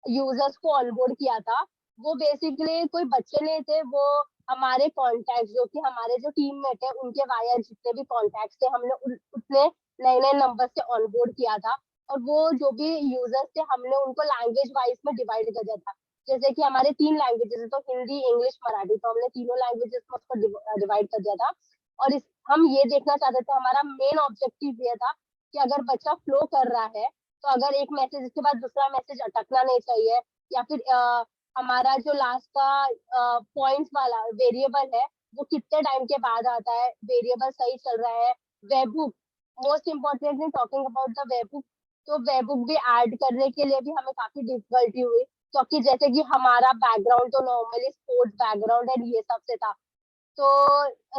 यूजर्स को ऑनबोर्ड किया था। वो बेसिकली कोई बच्चे नहीं थे, वो हमारे कॉन्टैक्ट जो कि हमारे जो टीममेट है उनके वाया जितने भी कॉन्टैक्ट थे हमने उतने नए नए नंबर से ऑनबोर्ड किया था। और वो जो भी यूजर्स थे हमने उनको लैंग्वेज वाइज में डिवाइड कर दिया था। जैसे कि हमारे 3 लैंग्वेजेस है, तो हिंदी, इंग्लिश, मराठी, तो हमने तीनों लैंग्वेजेस में उसको डिवाइड कर दिया था। और हम ये देखना चाहते थे, हमारा मेन ऑब्जेक्टिव ये था कि अगर बच्चा फ्लो कर रहा है तो अगर एक मैसेज के बाद दूसरा मैसेज अटकना नहीं चाहिए, या फिर हमारा जो लास्ट का पॉइंट्स वाला वेरिएबल है वो कितने टाइम के बाद आता है, वेरिएबल सही चल रहा है। WebBook, most importantly talking about the WebBook, तो वेबबुक भी ऐड करने के लिए भी हमें काफी डिफिकल्टी हुई, क्योंकि जैसे कि हमारा बैकग्राउंड तो नॉर्मली स्पोर्ट्स बैकग्राउंड है, ये सब से था। So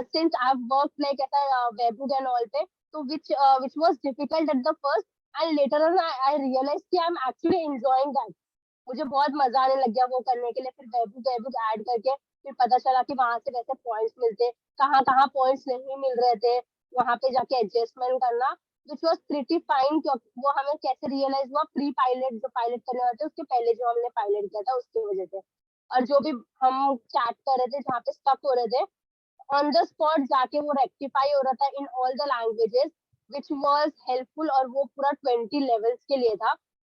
since I've worked like at a webhook and all पे, so which was difficult at the first, and later on I realized कि I'm actually enjoying that. मुझे बहुत मजा आने लग गया वो करने के लिए। फिर webhook ऐड करके फिर पता चला कि वहां से वैसे पॉइंट्स मिलते, कहाँ कहाँ पॉइंट्स नहीं मिल रहे थे, वहां पे जाके एडजस्टमेंट करना, which was pretty fine। क्योंकि वो हमें कैसे रियलाइज हुआ, प्री पायलट जो पायलट करने वाले थे उसके पहले जो हमने पायलट किया था उसकी वजह से। और जो भी हम चैट कर रहे थे जहाँ पे स्टक हो रहे थे, ऑन द स्पॉट जाके वो रेक्टिफाई हो रहा था in all the languages, which was helpful. और वो पूरा 20 लेवल्स के लिए था।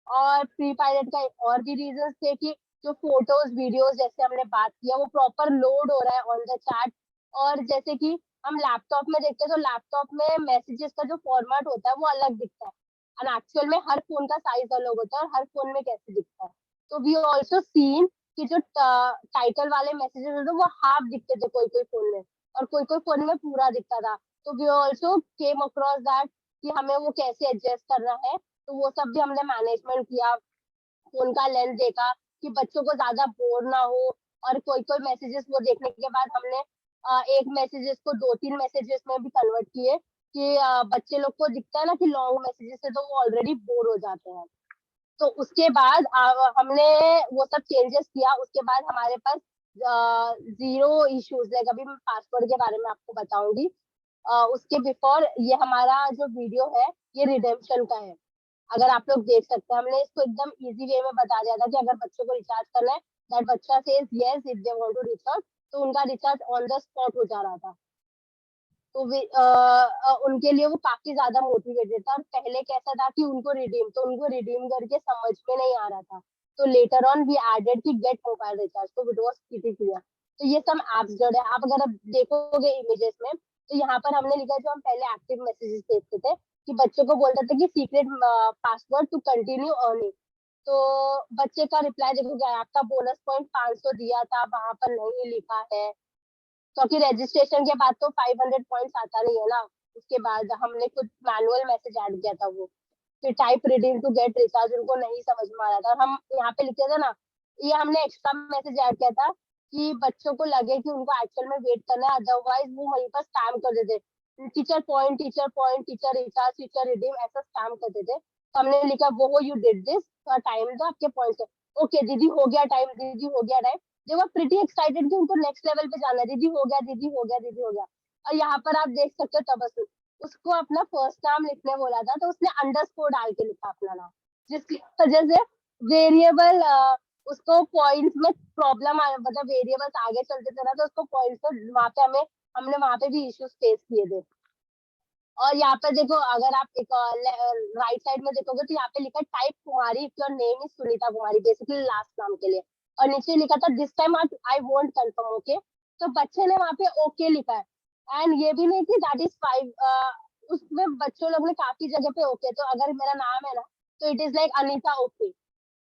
और प्री पायलट का और भी रीजंस थे कि जो फोटोज वीडियोस जैसे हमने बात किया वो प्रॉपर लोड हो रहा है ऑन द चैट। और जैसे कि हम लैपटॉप में देखते हैं तो लैपटॉप में मैसेजेस का जो फॉर्मेट होता है वो अलग दिखता है, एंड एक्चुअल में हर फोन का साइज अलग होता है और हर फोन में कैसे दिखता है। तो वी ऑल्सो सीन कि जो टाइटल वाले मैसेजेस होते वो हाफ दिखते थे कोई कोई फोन में, और कोई कोई फोन में पूरा दिखता था। तो we also came across that कि हमें वो कैसे एडजस्ट करना है। तो वो सब भी हमने मैनेजमेंट किया, फोन का लेंथ देखा कि बच्चों को ज्यादा बोर ना हो। और कोई कोई मैसेजेस वो देखने के बाद हमने एक मैसेजेस को 2-3 मैसेजेस में भी कन्वर्ट किए कि बच्चे लोग को दिखता है ना कि लॉन्ग मैसेजेस है तो वो ऑलरेडी बोर हो जाते हैं। तो उसके बाद हमने वो सब चेंजेस किया। उसके बाद हमारे पास 0 इश्यूज, लाइक अभी मैं पासवर्ड के बारे में आपको बताऊंगी। उसके बिफोर ये हमारा जो वीडियो है ये रिडेम्पशन का है, अगर आप लोग देख सकते हैं। हमने इसको एकदम इजी वे में बता दिया था कि अगर बच्चों को रिचार्ज करना है, दैट बच्चा says yes if they want to recharge, तो उनका रिचार्ज ऑन द स्पॉट हो जा रहा था। तो उनके लिए वो काफी ज्यादा मोटिवेटेड था। और पहले कैसा था कि उनको रिडीम करके समझ में नहीं आ रहा था। तो लेटर ऑन वी एडेड कि गेट मोबाइल रिचार्ज, तो इट वाज प्रीटी क्लियर। तो ये सब एप्स जोड़े, आप अगर देखोगे इमेजेस में तो यहाँ पर हमने लिखा जो हम पहले एक्टिव मैसेजेस देखते थे कि बच्चों को बोलते थे कि secret password to continue earning. तो बच्चे का रिप्लाई देखोगे, आपका बोनस पॉइंट 500 दिया था, वहां पर नहीं लिखा है, क्योंकि रजिस्ट्रेशन के बाद तो 500 पॉइंट्स आता नहीं है ना। उसके बाद हमने खुद मैनुअल मैसेज ऐड किया था वो। फिर type redeem to get recharge उनको नहीं समझ में आ रहा था, और हम यहाँ पे लिखे थे ना, ये हमने एक्स्ट्रा मैसेज ऐड किया था कि बच्चों को लगे कि उनको एक्चुअल में वेट करना है, अदरवाइज वो वहीं पर स्पैम कर देते, teacher point, teacher point, teacher recharge, teacher redeem, ऐसा स्पैम कर देते। तो हमने लिखा वो यू डिड दिस, टाइम दो आपके पॉइंट्स। ओके दीदी हो गया टाइम, दीदी हो गया time. They were pretty excited कि उनको नेक्स्ट लेवल पे जाना है, दीदी हो गया, दीदी हो गया, दीदी हो गया। और यहाँ पर आप देख सकते हो तबस्सुम, उसको अपना फर्स्ट नाम लिखने बोला था तो उसने अंडरस्कोर डाल के लिखा अपना नाम, जिसकी वजह से वेरिएबल उसको पॉइंट्स में प्रॉब्लम मतलब वेरिएबल्स आगे चलते थे ना, तो उसको पॉइंट्स में वहां पे हमने वहां पे भी इश्यूज फेस किए थे। और यहाँ पे देखो, अगर आप एक राइट साइड में देखोगे तो यहाँ पे लिखा है type Kumari if your name is Sunita Kumari, basically last नाम के लिए। और नीचे लिखा था this time I won't confirm, okay. तो बच्चे ने वहां पे ओके लिखा है। एंड ये भी नहीं कि दैट इज 5, उसमें बच्चों लोग ने काफी जगह पे ओके, तो अगर मेरा नाम है ना तो it is like Anita okay,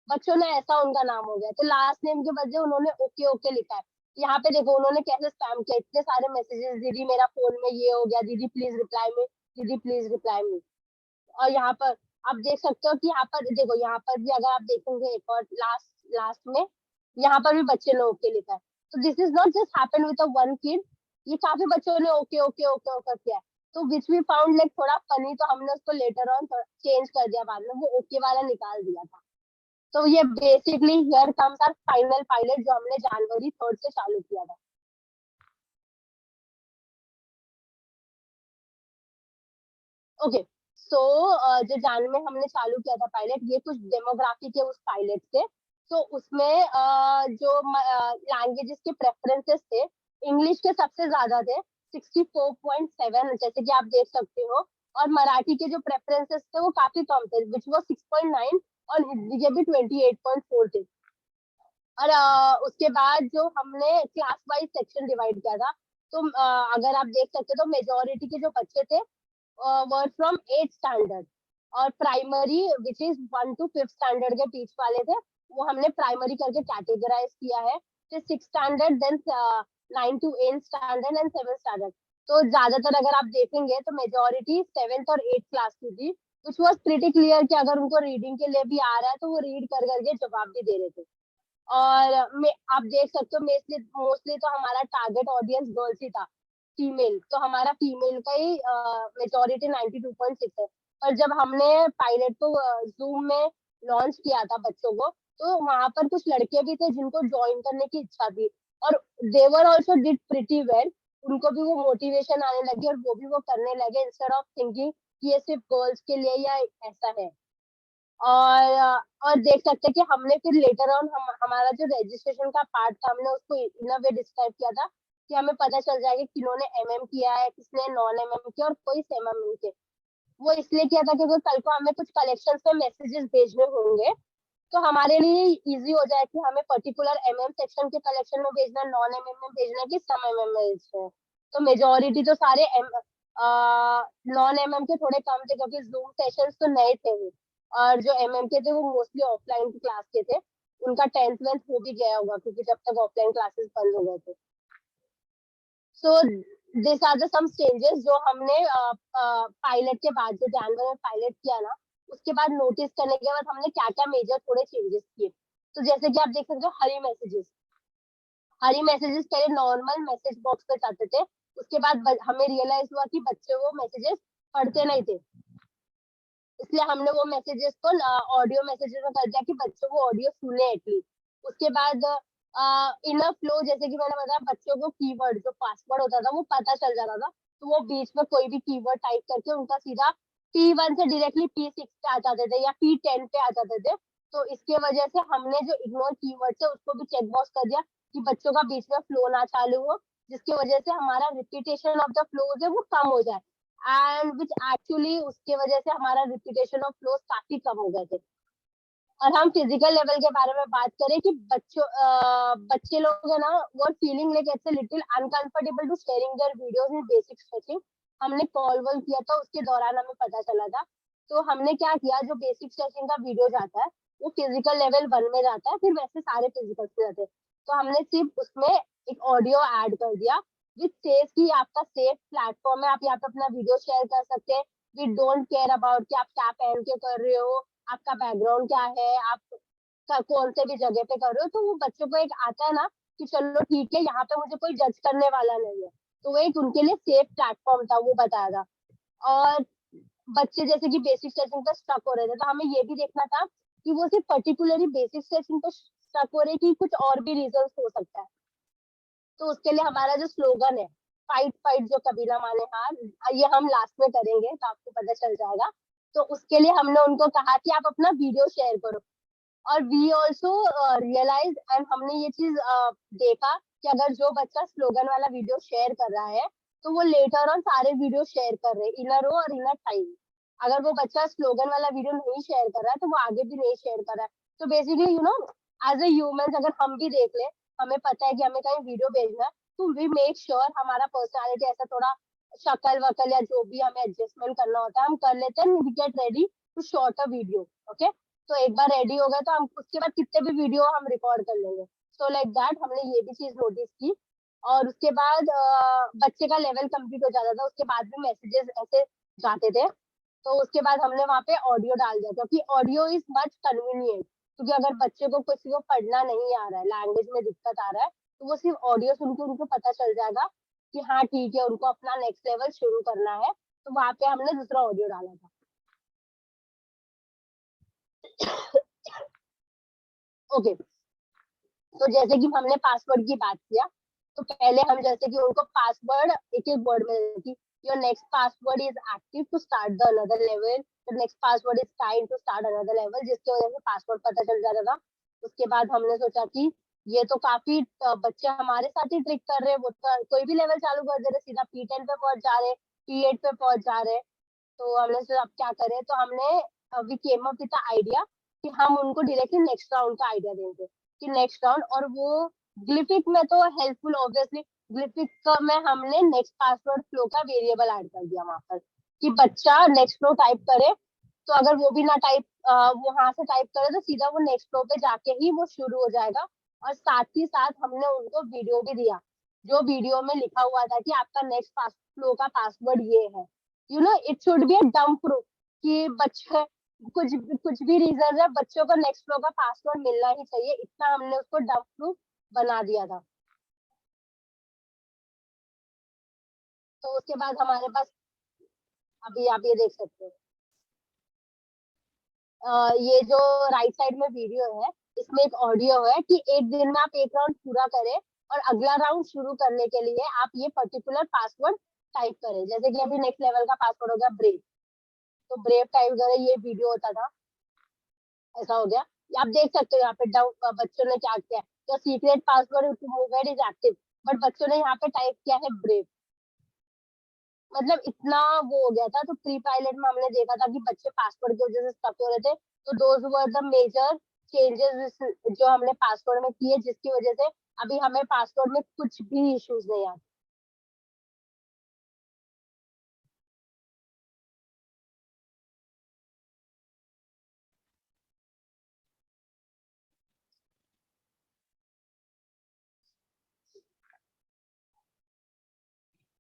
बच्चों ने ऐसा उनका नाम हो गया, तो लास्ट नेम के बजाय उन्होंने ओके ओके लिखा है। यहाँ पे देखो उन्होंने कैसे स्पैम किया, इतने सारे मैसेजेस, दीदी मेरा फोन में ये हो गया, दीदी प्लीज रिप्लाई मी, दीदी प्लीज रिप्लाई मी। और यहाँ पर आप देख सकते हो कि यहाँ पर देखो, यहाँ पर भी अगर आप देखेंगे एक और लास्ट लास्ट में यहाँ पर भी बच्चे ने ओके लिखा है। तो this is not just happen with one kid, ये काफी बच्चों ने ओके ओके ओके ओके किया है। तो विच वी फाउंड लाइक थोड़ा फनी, तो हमने उसको लेटर ऑन चेंज कर दिया, बाद में वो ओके वाला निकाल दिया था। तो ये basically here comes our final pilot जो हमने जनवरी 3 से चालू किया था। ओके, सो जो जान में हमने चालू किया था पायलट, ये कुछ डेमोग्राफी के उस पायलट थे। तो उसमें जो लैंग्वेजेस के प्रेफरेंसेस थे, इंग्लिश के सबसे ज्यादा थे 64.7, जैसे कि आप देख सकते हो। और मराठी के जो प्रेफरेंसेस थे वो काफी कम थे, विच वो 6.9, और हिंदी के भी 28.4 थे। और उसके बाद जो हमने क्लास वाइज सेक्शन डिवाइड किया था, तो अगर आप देख सकते हो तो मेजोरिटी के जो बच्चे थे वर फ्रॉम 8th स्टैंडर्ड, और primary which is 1 to 5th standard के टीच वाले थे, वो हमने प्राइमरी करके कैटेगराइज किया है। फिर 6th standard, then 9 to 8th standard and 7th standard. तो ज्यादातर अगर आप देखेंगे तो मेजोरिटी 7th और 8th क्लास की थी, विच वॉज प्रिटी क्लियर कि अगर उनको रीडिंग के लिए भी आ रहा है तो वो रीड कर करके जवाब भी दे रहे थे। और आप देख सकते हो मोस्टली तो हमारा टारगेट ऑडियंस गर्ल्स ही था, फीमेल। तो हमारा फीमेल का ही मेजोरिटी 92.6 है। और जब हमने पायलट को जूम में लॉन्च किया था बच्चों को, तो वहां पर कुछ लड़के भी थे जिनको ज्वाइन करने की इच्छा थी, और they were also did pretty well. उनको भी वो मोटिवेशन आने लगी और वो भी वो करने लगे, इंस्टेड ऑफ थिंकिंग कि ये सिर्फ गर्ल्स के लिए या ऐसा है। और देख सकते हैं कि हमने फिर लेटर ऑन हमारा जो रजिस्ट्रेशन का पार्ट था, हमने उसको इन अ वे डिस्क्राइब किया था कि हमें पता चल जाएगा किन्होंने एमएम किया है, किसने नॉन एमएम किया, और कोई सेम एमएम के। वो इसलिए किया था क्योंकि कल को हमें कुछ कलेक्शन में मैसेजेस भेजने होंगे, तो हमारे लिए इजी हो जाए कि हमें पर्टिकुलर एमएम सेक्शन के कलेक्शन में भेजना, नॉन एमएम में भेजना, कि सम एमएम में भेजना है। तो मेजोरिटी तो सारे नॉन एमएम के थोड़े कम थे, क्योंकि जूम सेशंस तो नए थे वो, और जो एमएम के थे वो मोस्टली ऑफलाइन की क्लास के थे। उनका 10th हो भी गया होगा, क्योंकि जब तक ऑफलाइन क्लासेस बंद हो गए थे। So this are the some changes जो हमने पायलट के बाद, जो जनवरी में पायलट किया ना, उसके बाद नोटिस करने के बाद हमने क्या क्या मेजर थोड़े चेंजेस किए। तो जैसे कि आप देख सकते हो, हरी मैसेजेस पहले नॉर्मल मैसेज बॉक्स में जाते थे। उसके बाद हमें रियलाइज हुआ कि बच्चे वो मैसेजेस पढ़ते नहीं थे, इसलिए हमने वो मैसेजेस को ऑडियो मैसेजेस में कर दिया कि बच्चों को ऑडियो सुने एटलीस्ट। उसके बाद इनर फ्लो, जैसे कि मैंने बताया, बच्चों को कीवर्ड, जो पासवर्ड होता था वो पता चल जाता था, तो वो बीच में कोई भी कीवर्ड टाइप करके उनका सीधा P1 से डायरेक्टली P6 पे आ जाते थे या P10 पे आ जाते थे। तो इसके वजह से हमने जो इग्नोर कीवर्ड थे उसको भी चेक बॉक्स कर दिया कि बच्चों का बीच में फ्लो ना चालू हो, जिसकी वजह से हमारा रिपीटेशन ऑफ द फ्लोज है वो कम हो जाए, एंड विच एक्चुअली उसके वजह से हमारा रिपीटेशन ऑफ फ्लोज काफी कम हो गए थे। और हम फिजिकल लेवल के बारे में बात करें कि बच्चे लोग है ना, वो feeling like it's little uncomfortable to sharing their videos in basic stretching. हमने कॉल वॉल किया था, उसके दौरान हमें पता चला था। तो हमने क्या किया, जो बेसिक स्ट्रेचिंग का वीडियो जाता है वो फिजिकल लेवल 1 में जाता है, फिर वैसे सारे फिजिकल में जाते हैं। तो हमने सिर्फ उसमें एक ऑडियो ऐड कर दिया विच सेज कि आपका सेफ प्लेटफॉर्म है, आप यहाँ पे अपना वीडियो शेयर कर सकते हैं। वी डोंट केयर अबाउट कि आप क्या पहन के कर रहे हो, आपका बैकग्राउंड क्या है, आप कौन से भी जगह पे कर रहे हो। तो वो बच्चों को एक आता है ना कि चलो ठीक है, यहाँ पे मुझे कोई जज करने वाला नहीं है, तो वो एक उनके लिए सेफ प्लेटफॉर्म था, वो बताया था। और बच्चे जैसे कि बेसिक सेशन पे स्टक हो रहे थे, तो हमें ये भी देखना था कि वो सिर्फ पर्टिकुलरली बेसिक सेशन पे स्टक हो रहे कि कुछ और भी रीजन हो सकता है। तो उसके लिए हमारा जो स्लोगन है, फाइट फाइट जो कभी ना माने हार, ये हम लास्ट में करेंगे तो आपको पता चल जाएगा। तो उसके लिए हमने उनको कहा कि आप अपना वीडियो शेयर करो। और वी ऑल्सो रियलाइज, एंड हमने ये चीज देखा कि अगर जो बच्चा स्लोगन वाला वीडियो शेयर कर रहा है, तो वो लेटर ऑन सारे वीडियो शेयर कर रहे हैं, इनर रो और इनर टाइम। अगर वो बच्चा स्लोगन वाला वीडियो नहीं शेयर कर रहा है, तो वो आगे भी नहीं शेयर कर रहा है। तो बेसिकली एज ए ह्यूमन, अगर हम भी देख ले, हमें पता है कि हमें कहीं वीडियो भेजना है, तो वी मेक श्योर हमारा पर्सनालिटी ऐसा थोड़ा शक्ल वकल या जो भी हमें एडजस्टमेंट करना होता है हम कर लेते हैं, we get ready to shot a video. Okay, तो एक बार रेडी हो गए तो हम उसके बाद कितने भी वीडियो हम रिकॉर्ड कर लेंगे। सो लाइक दैट हमने ये भी चीज नोटिस की। और उसके बाद बच्चे का लेवल कंप्लीट हो जाता था, उसके बाद भी मैसेजेस ऐसे जाते थे। तो उसके बाद हमने वहाँ पे ऑडियो डाल दिया, क्योंकि ऑडियो इज मच कन्वीनियंट। क्योंकि अगर बच्चे को किसी को पढ़ना नहीं आ रहा है, लैंग्वेज में दिक्कत आ रहा है, तो वो सिर्फ ऑडियो सुन के उनको पता चल जाएगा कि हाँ ठीक है, उनको अपना नेक्स्ट लेवल शुरू करना है। तो वहाँ पे हमने दूसरा ऑडियो डाला था। ओके, तो जैसे कि हमने पासवर्ड की बात किया, तो पहले हम जैसे कि उनको पासवर्ड एक एक वर्ड में देती your next password is active to start the another level, the next password is signed to start another level, जिसकी वजह से पासवर्ड पता चल जाता था। उसके बाद हमने सोचा कि ये तो काफी बच्चे हमारे साथ ही ट्रिक कर रहे हैं, वो तो कोई भी लेवल चालू कर दे रहे, सीधा P10 पे पहुंच जा रहे, P8 पे पहुंच जा रहे। तो हमने सोचा अब क्या करें, तो हमने we came up with the idea कि हम उनको डायरेक्टली नेक्स्ट राउंड का आइडिया देंगे कि नेक्स्ट राउंड, और वो ग्लिफिक में तो हेल्पफुल ऑब्वियसली, ग्लिफिक में हमने नेक्स्ट पासवर्ड फ्लो का वेरिएबल ऐड कर दिया वहां पर कि बच्चा नेक्स्ट फ्लो टाइप करे, तो अगर वो भी ना टाइप वहां से टाइप करे तो सीधा वो नेक्स्ट फ्लो पे जाके ही वो शुरू हो जाएगा। और साथ ही साथ हमने उनको वीडियो भी दिया, जो वीडियो में लिखा हुआ था कि आपका नेक्स्ट फ्लो का पासवर्ड ये है। You know it should be a dump proof कि बच्चे कुछ भी रीजन है, बच्चों को नेक्स्ट फ्लो का पासवर्ड मिलना ही चाहिए, इतना हमने उसको डम्प प्रूफ बना दिया था। तो उसके बाद हमारे पास अभी आप ये देख सकते हो, ये जो राइट साइड में वीडियो है इसमें एक ऑडियो है कि एक दिन में आप एक राउंड पूरा करें और अगला राउंड शुरू करने के लिए आप ये पर्टिकुलर पासवर्ड टाइप करें। जैसे कि अभी नेक्स्ट लेवल का पासवर्ड हो गया ब्रेव, तो ब्रेव टाइप करें, ये वीडियो होता था, ऐसा हो गया। आप देख सकते हो यहाँ पे बच्चों ने क्या किया, तो secret password to movement is active, but बच्चों ने यहाँ पे टाइप किया है ब्रेव। मतलब इतना वो हो गया था। तो प्री पायलट में हमने देखा था कि बच्चे पासवर्ड की वजह से स्टक हो रहे थे, तो those were the major changes जो हमने पासवर्ड में किए, जिसकी वजह से अभी हमें पासवर्ड में कुछ भी इश्यूज नहीं आते।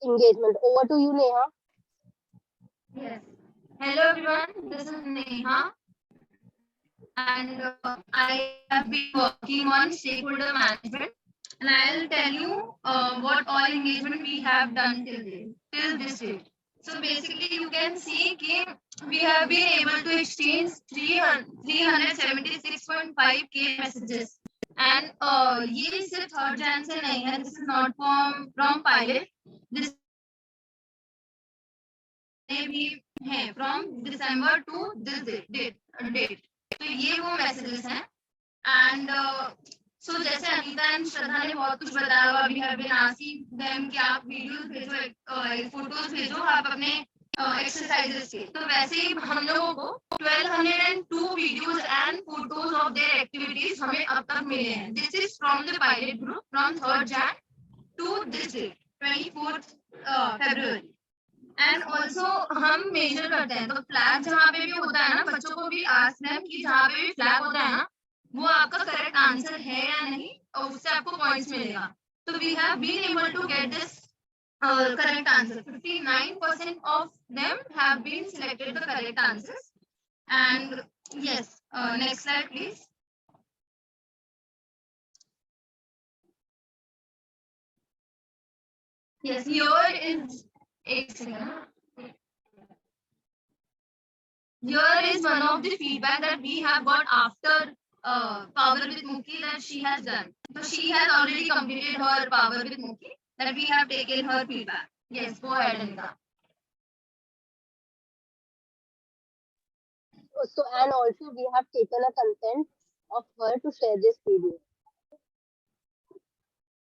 engagement. Over to you, Neha. Yes. Hello everyone, this is Neha and I have been working on stakeholder management and I'll tell you what all engagement we have done till this date. So basically you can see that we have been able to exchange 376.5k messages and ये सिर्फ third Jain से नहीं है, this is not from pilot, this भी है from December to this date. तो ये वो मैसेजेस हैं एंड सो जैसे अनीता एंड श्रद्धा ने बहुत कुछ बताया हुआ, we have been asking them कि आप वीडियोस भेजो, फोटोज भेजो आप अपने एक्सरसाइजेस के। तो वैसे ही हम लोगों को 1202 videos and photos of their activities हमें अब तक मिले हैं। This is from the pilot group from 3rd Jan to this date 24th February। And also हम मेजर करते हैं, तो फ्लैग जहाँ पे भी होता है ना, बच्चों को भी आस्क देम कि जहाँ पे भी फ्लैग होता है ना, वो आपका करेक्ट आंसर है या नहीं, और उससे आपको पॉइंट्स मिलेगा। तो we have been able to get this correct answer. 59% of them have been selected the correct answers. And yes, next slide please. Yes, here is here is one of the feedback that we have got after Power with Mukhi that she has done. So she has already completed her Power with Mukhi, that we have taken her feedback. Yes, go ahead, Anita. So and also we have taken a consent of her to share this video.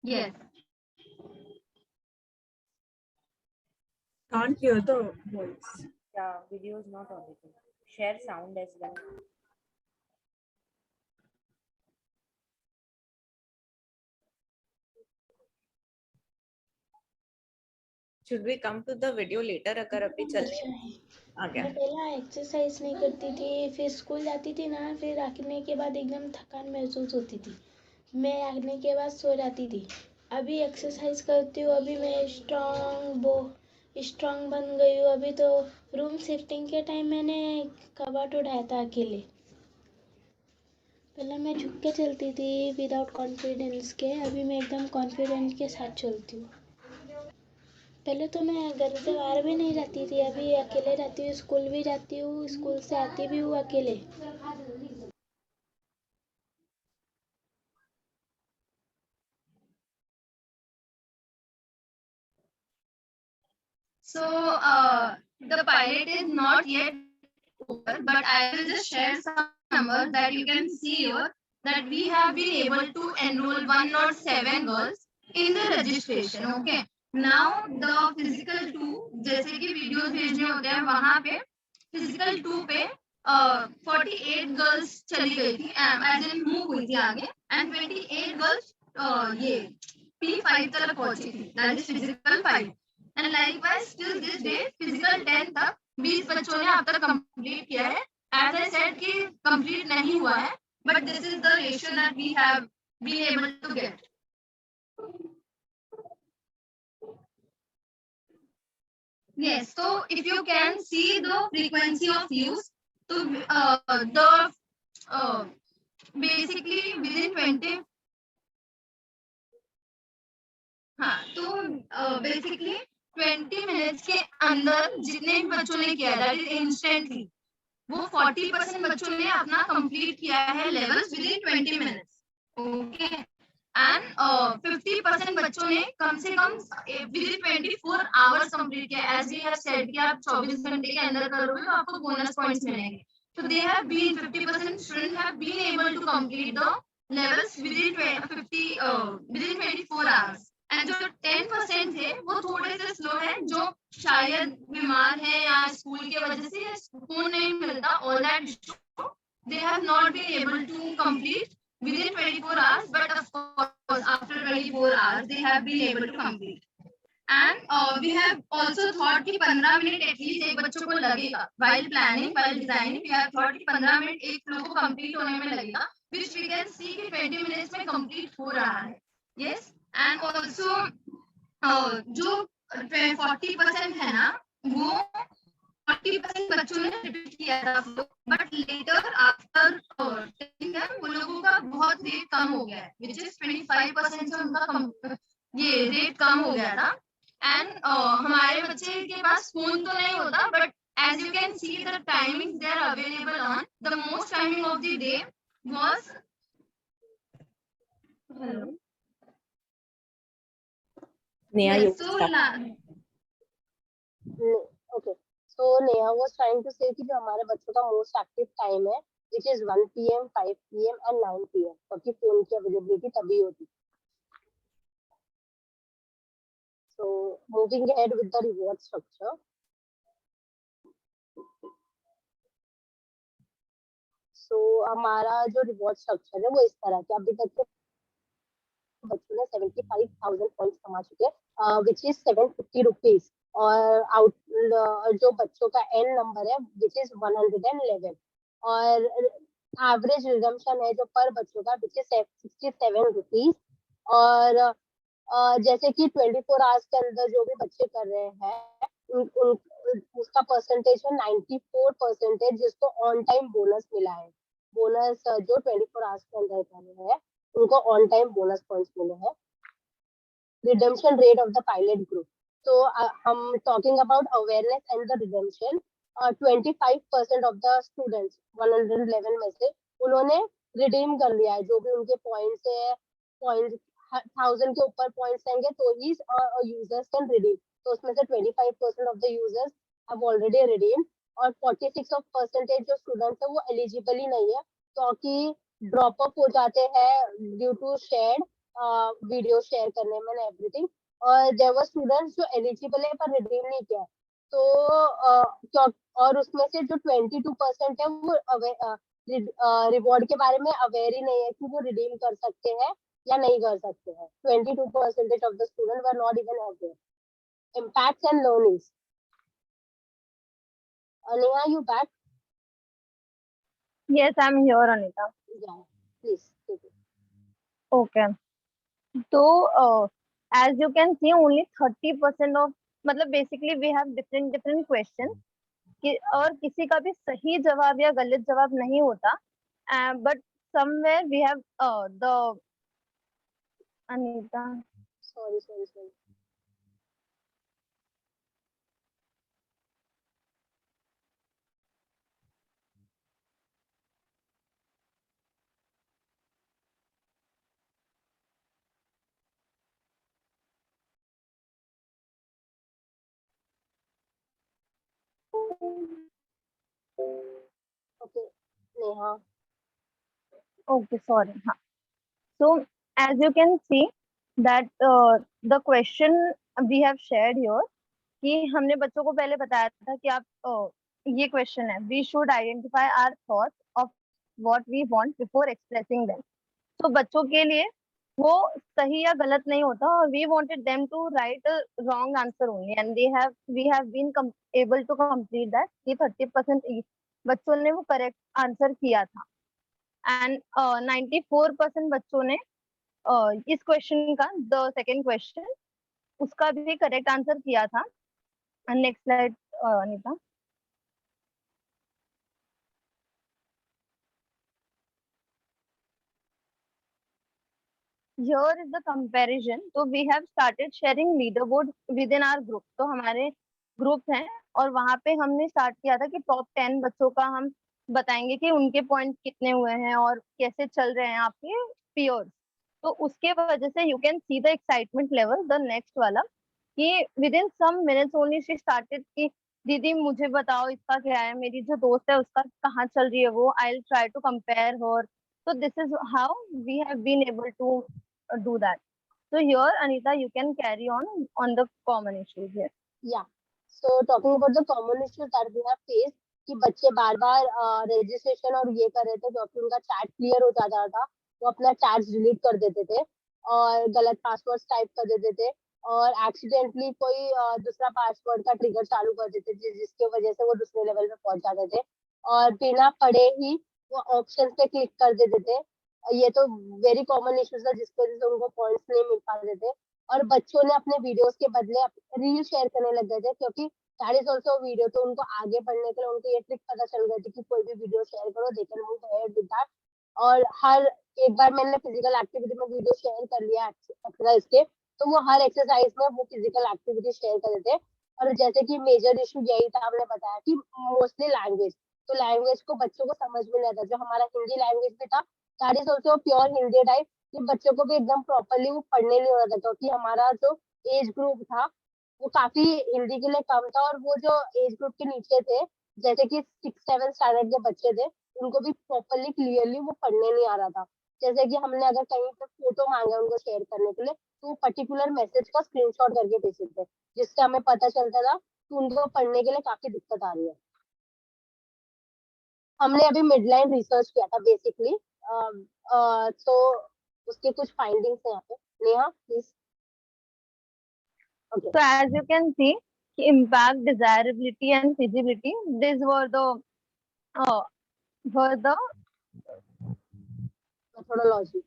Yes. Can't hear the voice. Yeah, video is not audible. Share sound as well. Should we come to the video later अगर अभी चलने आ गया? मैं पहला exercise नहीं करती थी, फिर स्कूल जाती थी ना, फिर आने के बाद एकदम थकान महसूस होती थी, मैं आने के बाद सो जाती थी। अभी एक्सरसाइज करती हूँ, अभी मैं स्ट्रांग बन गई हूँ। अभी तो रूम शिफ्टिंग के टाइम मैंने कबाट उठाया था अकेले। पहले मैं झुक के चलती थी विदाउट कॉन्फिडेंस के, अभी मैं एकदम कॉन्फिडेंस के साथ चलती हूँ। पहले तो मैं घर से बाहर भी नहीं जाती थी, अभी अकेले रहती हूँ, स्कूल भी जाती हूँ, स्कूल से आती भी हूँ अकेले। So the pilot is not yet over, but I will just share some numbers that you can see here, that we have been able to enroll 107 girls in the registration. Okay. Now the physical 2, जैसे कि videos भेजने होते हैं, वहां पे physical 2 पे 48 girls चली गई थी, एज इन मूव हुई थी आगे, एंड 28 गर्ल्स ये P5 तक पहुंची थी, that is physical 5. And likewise till this day physical 10 तक 20 बच्चों ने अब तक कंप्लीट किया है. एज आई सेड कि कंप्लीट नहीं हुआ है, but this is the ratio that we have been able to get. Yes, so if you can see the frequency of use, so basically within 20, हाँ, तो basically 20 minutes के अंदर जितने भी बच्चों ने किया, that is instantly, वो 40% बच्चों ने अपना कंप्लीट किया है levels with in 20 minutes. Okay. And 50% बच्चों ने कम से come with in 24 hours complete किया. एज वी हैव सेड कि आप 24 घंटे के अंदर करोगे तो आपको बोनस पॉइंट्स मिलेंगे. So they have been 50% students have been able to complete the levels within 24 hours. And जो 10% थे वो थोड़े से स्लो है, जो शायद बीमार है या स्कूल की वजह से स्कूल नहीं मिलता. All that they have not been able to complete within 24 hours, but of course after 24 hours they have been able to complete. And we have also thought कि 15 मिनट एटलीस्ट एक बच्चों को लगेगा while planning, while designing. We have thought कि 15 minute एक flow को complete होने में लगेगा, which we can see कि 20 मिनट्स में कंप्लीट हो रहा है. Yes. And also जो 40% है ना, वो 40% बच्चों ने रिपीट किया था फ्लो, बट लेटर आफ्टर वो लोगों का बहुत रेट कम हो गया है, विच इज 25% से उनका ये रेट कम हो गया था. एंड हमारे बच्चे के पास फोन तो नहीं होता, but as you can see the timings they are available on, the most timing of the day was Neha, yes, you so start. Okay. So Neha was trying to say कि जो हमारे बच्चों का most active time है, which is 1 PM, 5 PM and 9 PM, क्योंकि phone की availability तभी होती. So moving ahead with the reward structure. So हमारा जो रिवॉर्ड स्ट्रक्चर है वो इस तरह के, अभी तक के बच्चों ने 75,000 पॉइंट्स कमा चुके हैं, विच इज 750 रुपीज. और आउट जो बच्चों का एन नंबर है विच इज 111. और एवरेज रिडम्पशन है जो पर बच्चों का विच इज 67 रुपीज. और जैसे कि 24 आवर्स के अंदर जो भी बच्चे कर रहे हैं उसका परसेंटेज है 94%, जिसको ऑन टाइम बोनस मिला है. बोनस जो 24 आवर्स के अंदर कर रहे हैं उनको ऑन टाइम बोनस पॉइंट्स मिले हैं. Redemption rate of the pilot group. तो हम talking about awareness and the redemption. 25% of the students 111 में से उन्होंने रिडीम कर लिया है. जो भी उनके पॉइंट्स है, पॉइंट 1000 के ऊपर पॉइंट्स रहेंगे तो ही यूजर्स कैन रिडीम. तो उसमें से 25% of the users have already redeem. और 46% जो स्टूडेंट्स है वो एलिजिबल ही नहीं है, क्योंकि ड्रॉप ऑफ हो जाते हैं due to share video share करने में एवरीथिंग. और देयर वर स्टूडेंट्स जो एलिजिबल है पर रिडीम नहीं किया. तो और उसमें से जो 22% है वो रिवॉर्ड के बारे में अवेयर ही नहीं है कि वो रिडीम कर सकते हैं या नहीं कर सकते हैं. 22% of the student were not even aware. Impacts and learnings. Neha, you back? Yes, I'm here, Anita. Yeah, please take it. Okay. So, as you can see, only 30% of, मतलब basically we have different questions. और किसी का भी सही जवाब या गलत जवाब नहीं होता. But somewhere we have the Anita. Sorry. Okay, Neha. Okay, sorry. हाँ. So as you can see that the question we have shared here कि हमने बच्चों को पहले बताया था कि आप ये क्वेश्चन है, we should identify our thoughts of what we want before expressing them. तो बच्चों के लिए वो सही या गलत नहीं होता, we wanted them to write a wrong answer only and we have been able to complete that कि 30% बच्चों ने वो करेक्ट आंसर किया था एंड 94% बच्चों ने इस क्वेश्चन का द सेकेंड क्वेश्चन उसका भी करेक्ट आंसर किया था. Next slide Anita. Here is the comparison. तो we have started sharing leaderboard within our group. तो हमारे ग्रुप हैं और वहां पे हमने स्टार्ट किया था कि टॉप 10 बच्चों का हम बताएंगे कि उनके पॉइंट कितने हुए हैं और कैसे चल रहे हैं आपके पीयर्स. तो उसके वजह से you can see the excitement level. The next वाला कि within some minutes only she started कि दीदी मुझे बताओ इसका क्या है, मेरी जो दोस्त है उसका कहाँ चल रही है वो, I will try to compare her. So this is how we have been able to do that. So here, Anita, you can carry on the common issues here. Yeah. So talking about the common issues that we have faced, कि बच्चे बार बार registration और ये कर रहे थे क्योंकि उनका chat clear हो जाता था, वो अपना चैट डिलीट कर देते थे और गलत पासवर्ड टाइप कर देते थे और एक्सीडेंटली कोई दूसरा पासवर्ड का ट्रिगर चालू कर देते थे जिसकी वजह से वो दूसरे लेवल पे पहुंच जाते थे और बिना पढ़े ही वो ऑप्शन पे क्लिक कर देते थे. ये तो वेरी कॉमन इश्यूज है जिसकी वजह से उनको पॉइंट्स नहीं मिल पाते थे और बच्चों ने अपने वीडियोस के बदले रील शेयर करने लग गए थे क्योंकि दैट इज आल्सो वीडियो. तो उनको आगे बढ़ने के लिए उनको ये ट्रिक पता चल गई थी कि कोई भी वीडियो शेयर करो, they can move ahead with that. और हर एक बार मैंने फिजिकल एक्टिविटी में वीडियो शेयर कर लिया एक्सरसाइज के, तो वो हर एक्सरसाइज में वो फिजिकल एक्टिविटी शेयर कर देते. और जैसे कि मेजर इशू यही था, आपने बताया कि मोस्टली लैंग्वेज. तो लैंग्वेज को बच्चों को समझ में नहीं आता. जो हमारा हिंदी लैंग्वेज भी था that is also pure Hindi type, कि बच्चों को भी एकदम प्रॉपर्ली वो पढ़ने नहीं हो रहा था क्योंकि हमारा जो एज ग्रुप था वो काफी हिंदी के लिए कम था और वो जो एज ग्रुप के नीचे थे जैसे कि 6-7 स्टैंडर्ड के बच्चे थे उनको भी प्रॉपर्ली क्लियरली वो पढ़ने नहीं आ रहा था. जैसे कि हमने अगर कहीं पे फोटो मांगा उनको शेयर करने के लिए तो पर्टिकुलर मैसेज का स्क्रीनशॉट करके भेजते थे जिससे हमें पता चलता था कि उनको पढ़ने के लिए काफी दिक्कत आ रही है. हमने अभी मिडलाइन रिसर्च किया था बेसिकली, तो उसके कुछ फाइंडिंग्स हैं यहाँ पे. Neha please. So as you can see, impact, desirability and feasibility, these were the methodology.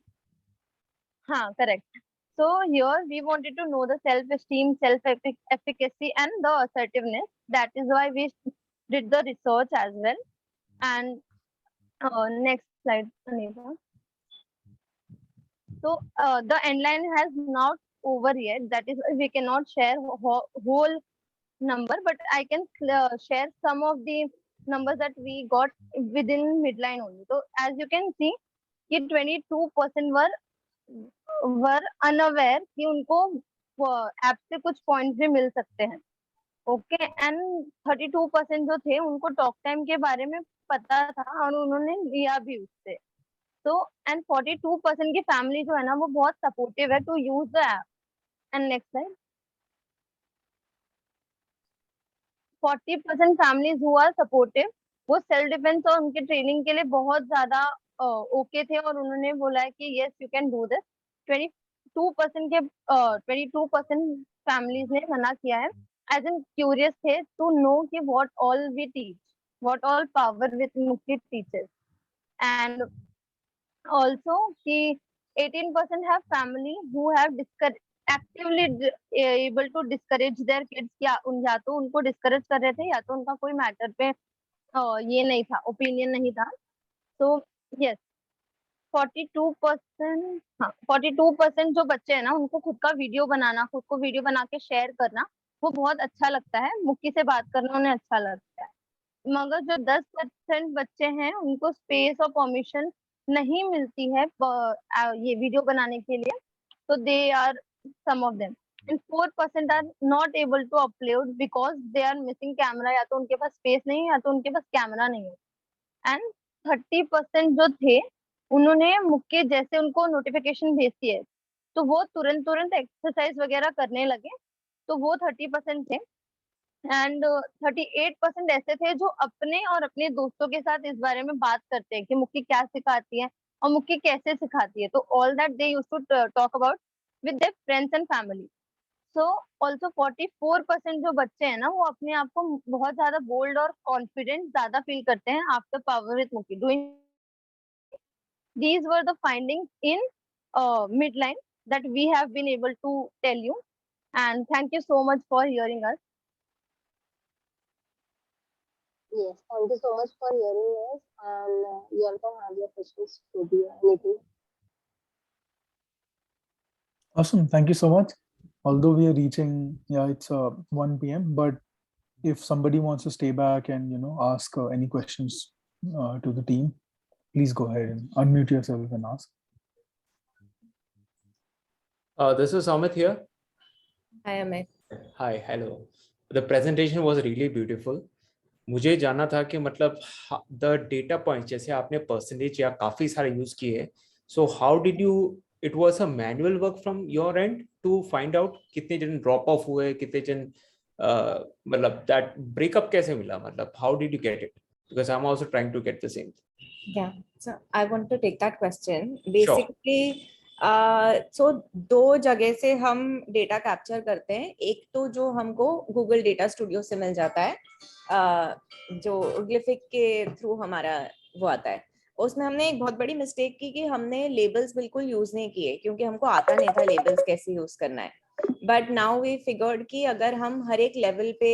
correct. So here we wanted to know the self-esteem, self-efficacy and the assertiveness. That is why we did the research as well. And next slide, Anita. So the end line has not over yet. That is why we cannot share whole number, but I can share some of the numbers that we got within midline only. So as you can see, कि 22% were unaware कि उनको app से कुछ points भी मिल सकते हैं. Okay. And 32% जो थे उनको टॉक टाइम के बारे में पता था और उन्होंने लिया भी उससे. तो एंड 42% की फैमिली जो है ना वो बहुत सपोर्टिव है to use the app. And next slide. 40% families who are supportive वो सेल्फ डिफेंस और उनके ट्रेनिंग के लिए बहुत ज्यादा ओके थे और उन्होंने बोला है कि yes you can do this. 22% families ने मना किया है एज एन क्यूरियस थे टू नो कि what all we teach, what all power with Mukti teachers. And also कि 18% have family who have actively able to discourage their kids. या तो उनको डिस्करेज कर रहे थे या तो उनका कोई मैटर पे ये नहीं था, ओपिनियन नहीं था. तो यस 42%, हाँ 42% जो बच्चे हैं ना उनको खुद का वीडियो बनाना, खुद को वीडियो बना के शेयर करना वो बहुत अच्छा लगता है. मुक्की से बात करना उन्हें अच्छा लगता है. मगर जो 10% बच्चे हैं उनको स्पेस और परमिशन नहीं मिलती है ये वीडियो बनाने के लिए. तो they are some of them. and 4% are not able to upload because they are missing camera, या तो उनके पास स्पेस नहीं है या तो उनके पास कैमरा नहीं है। एंड 30% जो थे उन्होंने मुक्के जैसे उनको नोटिफिकेशन भेजती है तो वो तुरंत तुरंत एक्सरसाइज वगैरह करने लगे, तो वो 30% थे। एंड 38% ऐसे थे जो अपने और अपने दोस्तों के साथ इस बारे में बात करते हैं कि मुक्की क्या सिखाती है और मुक्की कैसे सिखाती है, तो all that they used to talk about with their friends and family. So also 44% जो बच्चे हैं ना वो अपने आप को बहुत ज्यादा बोल्ड और कॉन्फिडेंट ज्यादा फील करते हैं आफ्टर पावर विद मुक्की doing. These were the findings in midline that we have been able to tell you, and thank you so much for hearing us. Yes, thank you so much for hearing us. And you also have your questions to be anything. Awesome. Thank you so much. Although we are reaching, yeah, it's 1 p.m. But if somebody wants to stay back and ask any questions to the team, please go ahead and unmute yourself and ask. This is Amit here. Hi Amit. Hi, hello. The presentation was really beautiful. मुझे जानना था कि मतलब the data points जैसे आपने percentage या काफी सारे यूज किए, so how did you, it was a manual work from your end to find out कितने जन drop off हुए, कितने जन मतलब that breakup कैसे मिला, मतलब how did you get it? Because I'm also trying to get the same. Yeah, so I want to take that question. Basically, so दो जगह से हम डेटा कैप्चर करते हैं। एक तो जो हमको गूगल डेटा स्टूडियो से मिल जाता है, जो ग्लिफिक के थ्रू हमारा वो आता है। उसमें हमने एक बहुत बड़ी मिस्टेक की कि हमने लेबल्स बिल्कुल यूज नहीं किए, क्योंकि हमको आता नहीं था लेबल्स कैसे यूज करना है। बट नाउ वी फिगर्ड कि अगर हम हर एक लेवल पे,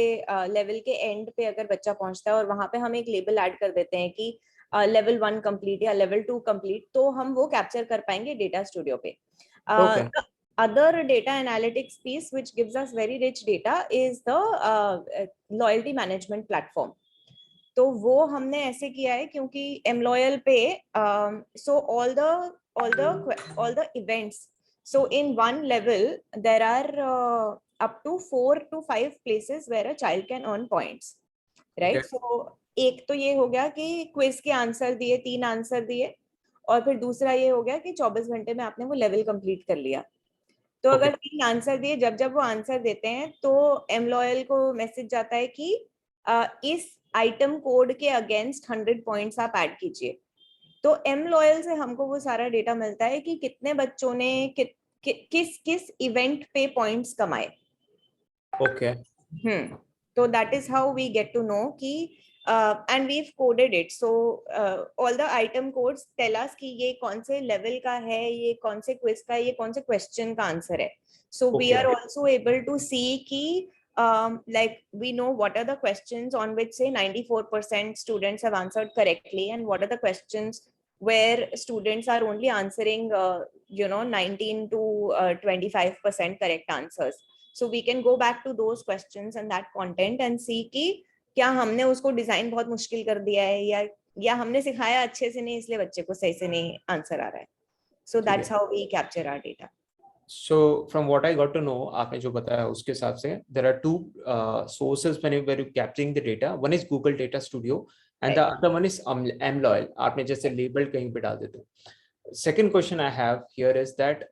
लेवल के एंड पे अगर बच्चा पहुंचता है और वहां पे हम एक लेबल ऐड कर देते हैं कि लेवल 1 कंप्लीट या लेवल 2 कंप्लीट, तो हम वो कैप्चर कर पाएंगे डेटा स्टूडियो पे। Other data analytics piece which gives us very rich data is the loyalty management platform. तो वो हमने ऐसे किया है क्योंकि mLoyal पे so all the events, so in one level there are up to 4 to 5 places where a child can earn points, right? Okay. So एक तो ये हो गया कि क्विज के आंसर दिए, 3 आंसर दिए, और फिर दूसरा ये हो गया कि 24 घंटे में आपने वो लेवल कंप्लीट कर लिया। तो अगर 3 आंसर दिए, जब वो आंसर देते हैं तो mLoyal को मैसेज जाता है कि इस आइटम कोड के अगेंस्ट 100 पॉइंट्स आप ऐड कीजिए। तो mLoyal से हमको वो सारा डेटा मिलता है कि कितने बच्चों ने किस इवेंट पे पॉइंट्स कमाए। Okay. So that is how we get to know कि and we've coded it, so all the item codes tell us कि ये कौन से level का है, ये कौन से quiz का है, ये कौन से question का answer है। So we are also able to see कि like we know what are the questions on which say 94% students have answered correctly, and what are the questions where students are only answering 19 to 25% correct answers. So we can go back to those questions and that content and see कि क्या हमने उसको design बहुत मुश्किल कर दिया है या हमने सिखाया अच्छे से नहीं, इसलिए बच्चे को सही से नहीं आंसर आ रहा है। So that's how we capture our data. So from what I got to know, आपने जो बताया उसके हिसाब से there are two sources whenever you capturing the data. One is Google Data Studio and the other one is mLoyal. आपने जैसे label कहीं पे डाल देते हो। Second question I have here is that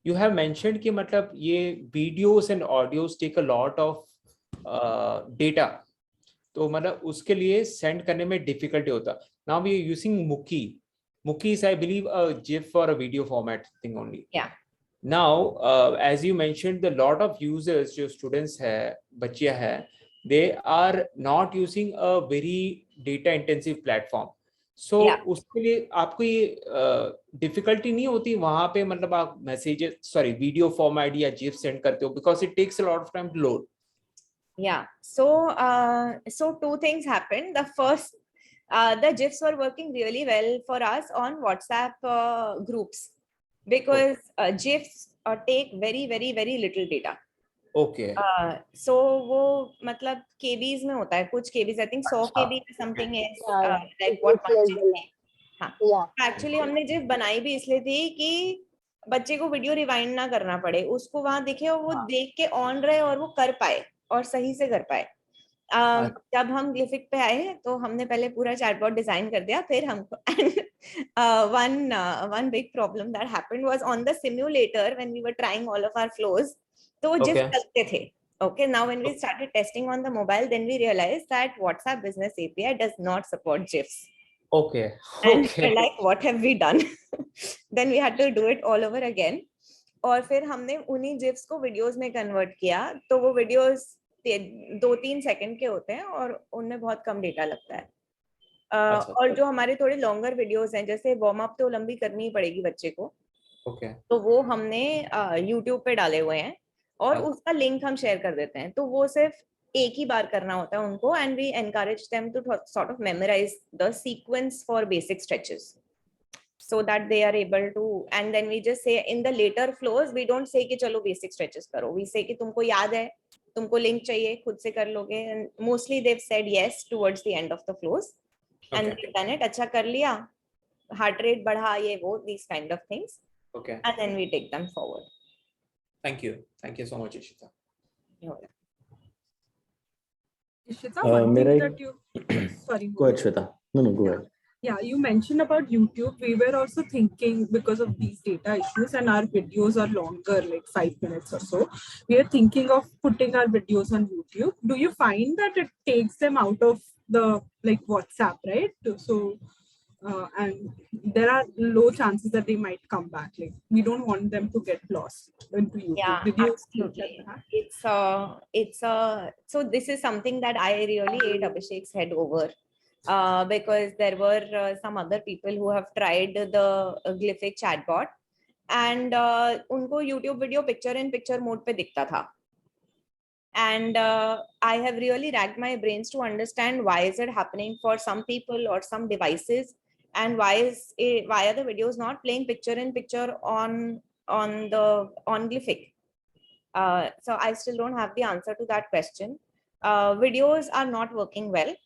you have mentioned कि मतलब ये videos and audios take a lot of data, तो मतलब उसके लिए send करने में difficulty होता। Now we are using Muki is, I believe, a GIF or a video format thing only. Yeah. Now, as you mentioned, the lot of users, जो students है, बच्चियाँ है, they are not using a very data intensive platform. So उसके लिए आपको ये difficulty नहीं होती वहाँ पे, मतलब आप messages, sorry, video format या GIF send करते हो, because it takes a lot of time to load. Yeah. So two things happened. The first, the GIFs were working really well for us on WhatsApp groups, because GIFs take very little data. Okay. So वो मतलब KBs में होता है, कुछ KBs, I think 100 KB something is like what one GIF है। हाँ. Actually हमने GIF बनाई भी इसलिए थी कि बच्चे को वीडियो रिवाइंड ना करना पड़े, उसको वहां दिखे और वो देख के ऑन रहे और वो कर पाए और सही से कर पाए। जब हम ग्लिफिक पे आए तो हमने पहले पूरा चैटबॉट डिजाइन कर दिया, फिर हमको one big problem that happened was on the simulator when we were trying all of our flows, तो वो जिस चलते थे। Okay, now when we started testing on the mobile, then we realized that WhatsApp Business API does not support GIFs. Okay. And Okay. we're like, what have we done? Then we had to do it all over again. और फिर हमने उन्हीं GIFs को videos में convert किया, तो वो videos 2-3 second के होते हैं और उनमें बहुत कम डेटा लगता है। और जो हमारे थोड़े लॉन्गर वीडियोस हैं, जैसे वार्म अप तो लंबी करनी ही पड़ेगी बच्चे को, तो वो हमने यूट्यूब पे डाले हुए हैं और उसका लिंक हम शेयर कर देते हैं, तो वो सिर्फ एक ही बार करना होता है उनको, and we encourage them to sort of memorise the sequence for basic stretches so that they are able to, and then we just say in the later flows we don't say कि चलो basic stretches करो, we say कि तुमको याद है, तुमको link चाहिए, खुद से कर लोगे, and mostly they've said yes towards the end of the flows. And they've done it, अच्छा कर लिया, heart rate बढ़ा, ये वो, these kind of things, and then we take them forward. Thank you so much, Ishita. Ishita, one thing that you sorry, go ahead, Shweta. No, go ahead. Yeah, you mentioned about YouTube. We were also thinking, because of these data issues and our videos are longer, like 5 minutes or so, we are thinking of putting our videos on YouTube. Do you find that it takes them out of the like WhatsApp, right? So and there are low chances that they might come back. Like we don't want them to get lost into YouTube. Yeah, Did you absolutely. It's so this is something that I really ate Abhishek's head over. Because there were some other people who have tried the Glyphic chatbot, and उनको YouTube video picture in picture mode पे दिखता था, and I have really racked my brains to understand why is it happening for some people or some devices, and why are the videos not playing picture in picture on Glyphic. So I still don't have the answer to that question. Videos are not working well.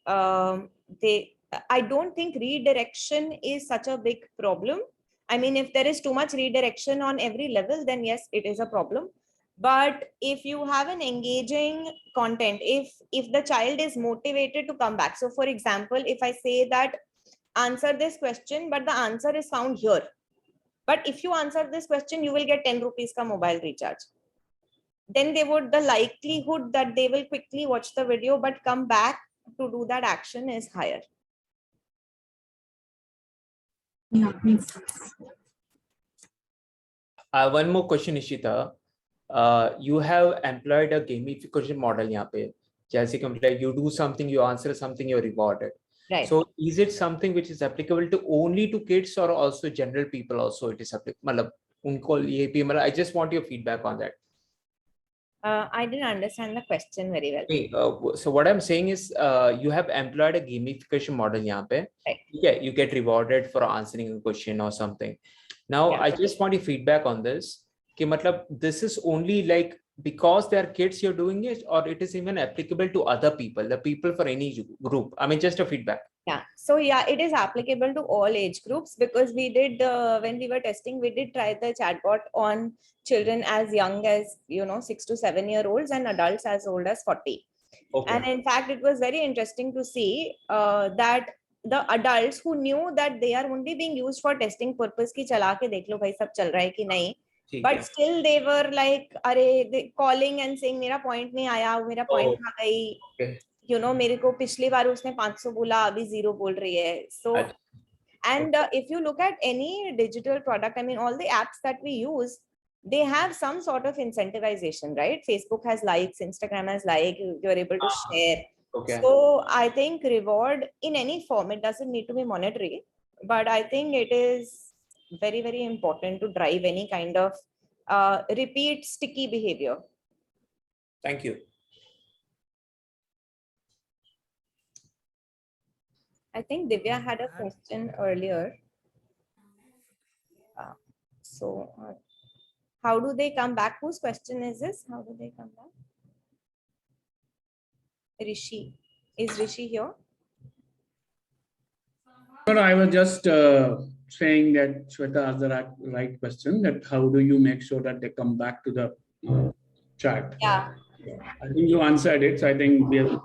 I don't think redirection is such a big problem. I mean, if there is too much redirection on every level, then yes, it is a problem. But if you have an engaging content, if the child is motivated to come back, so for example, if I say that answer this question, but the answer is found here, but if you answer this question, you will get 10 rupees ka mobile recharge, then the likelihood that they will quickly watch the video but come back to do that action is higher. Yeah, makes sense. One more question, Ishita. You have employed a gamification model यहाँ पे, जैसे कि मतलब you do something, you answer something, you're rewarded. Right. So is it something which is applicable to only to kids or also general people also it is applicable? मतलब उनको ये भी मतलब I just want your feedback on that. I didn't understand the question very well. So what I'm saying is, you have employed a gamification model यहाँ पे. Right. Yeah, you get rewarded for answering a question or something. Now, I just want your feedback on this. कि मतलब this is only like because they are kids you're doing it, or it is even applicable to other people, the people for any group? I mean, just a feedback. Yeah, so yeah, it is applicable to all age groups, because we did when we were testing, we did try the chatbot on children as young as 6 to 7 year olds and adults as old as 40. Okay. And in fact, it was very interesting to see that the adults who knew that they are only being used for testing purpose ki chala ke dekh lo bhai sab chal raha hai ki nahi, but still they were like they calling and saying mera point nahi aaya, mera point aa gayi. Okay. मेरे को पिछली बार उसने 500 बोला, अभी 0 बोल रही है. So and if you look at any digital product, I mean all the apps that we use, they have some sort of incentivization, right? Facebook has likes, Instagram has you're able to share. Okay. So I think reward in any form, it doesn't need to be monetary, but I think it is very, very important to drive any kind of repeat sticky behavior. Thank you. I think Divya had a question earlier. How do they come back? Whose question is this? How do they come back? Rishi. Is Rishi here? No, I was just saying that Shweta asked the right question, that how do you make sure that they come back to the chat? Yeah. I think you answered it. So I think we are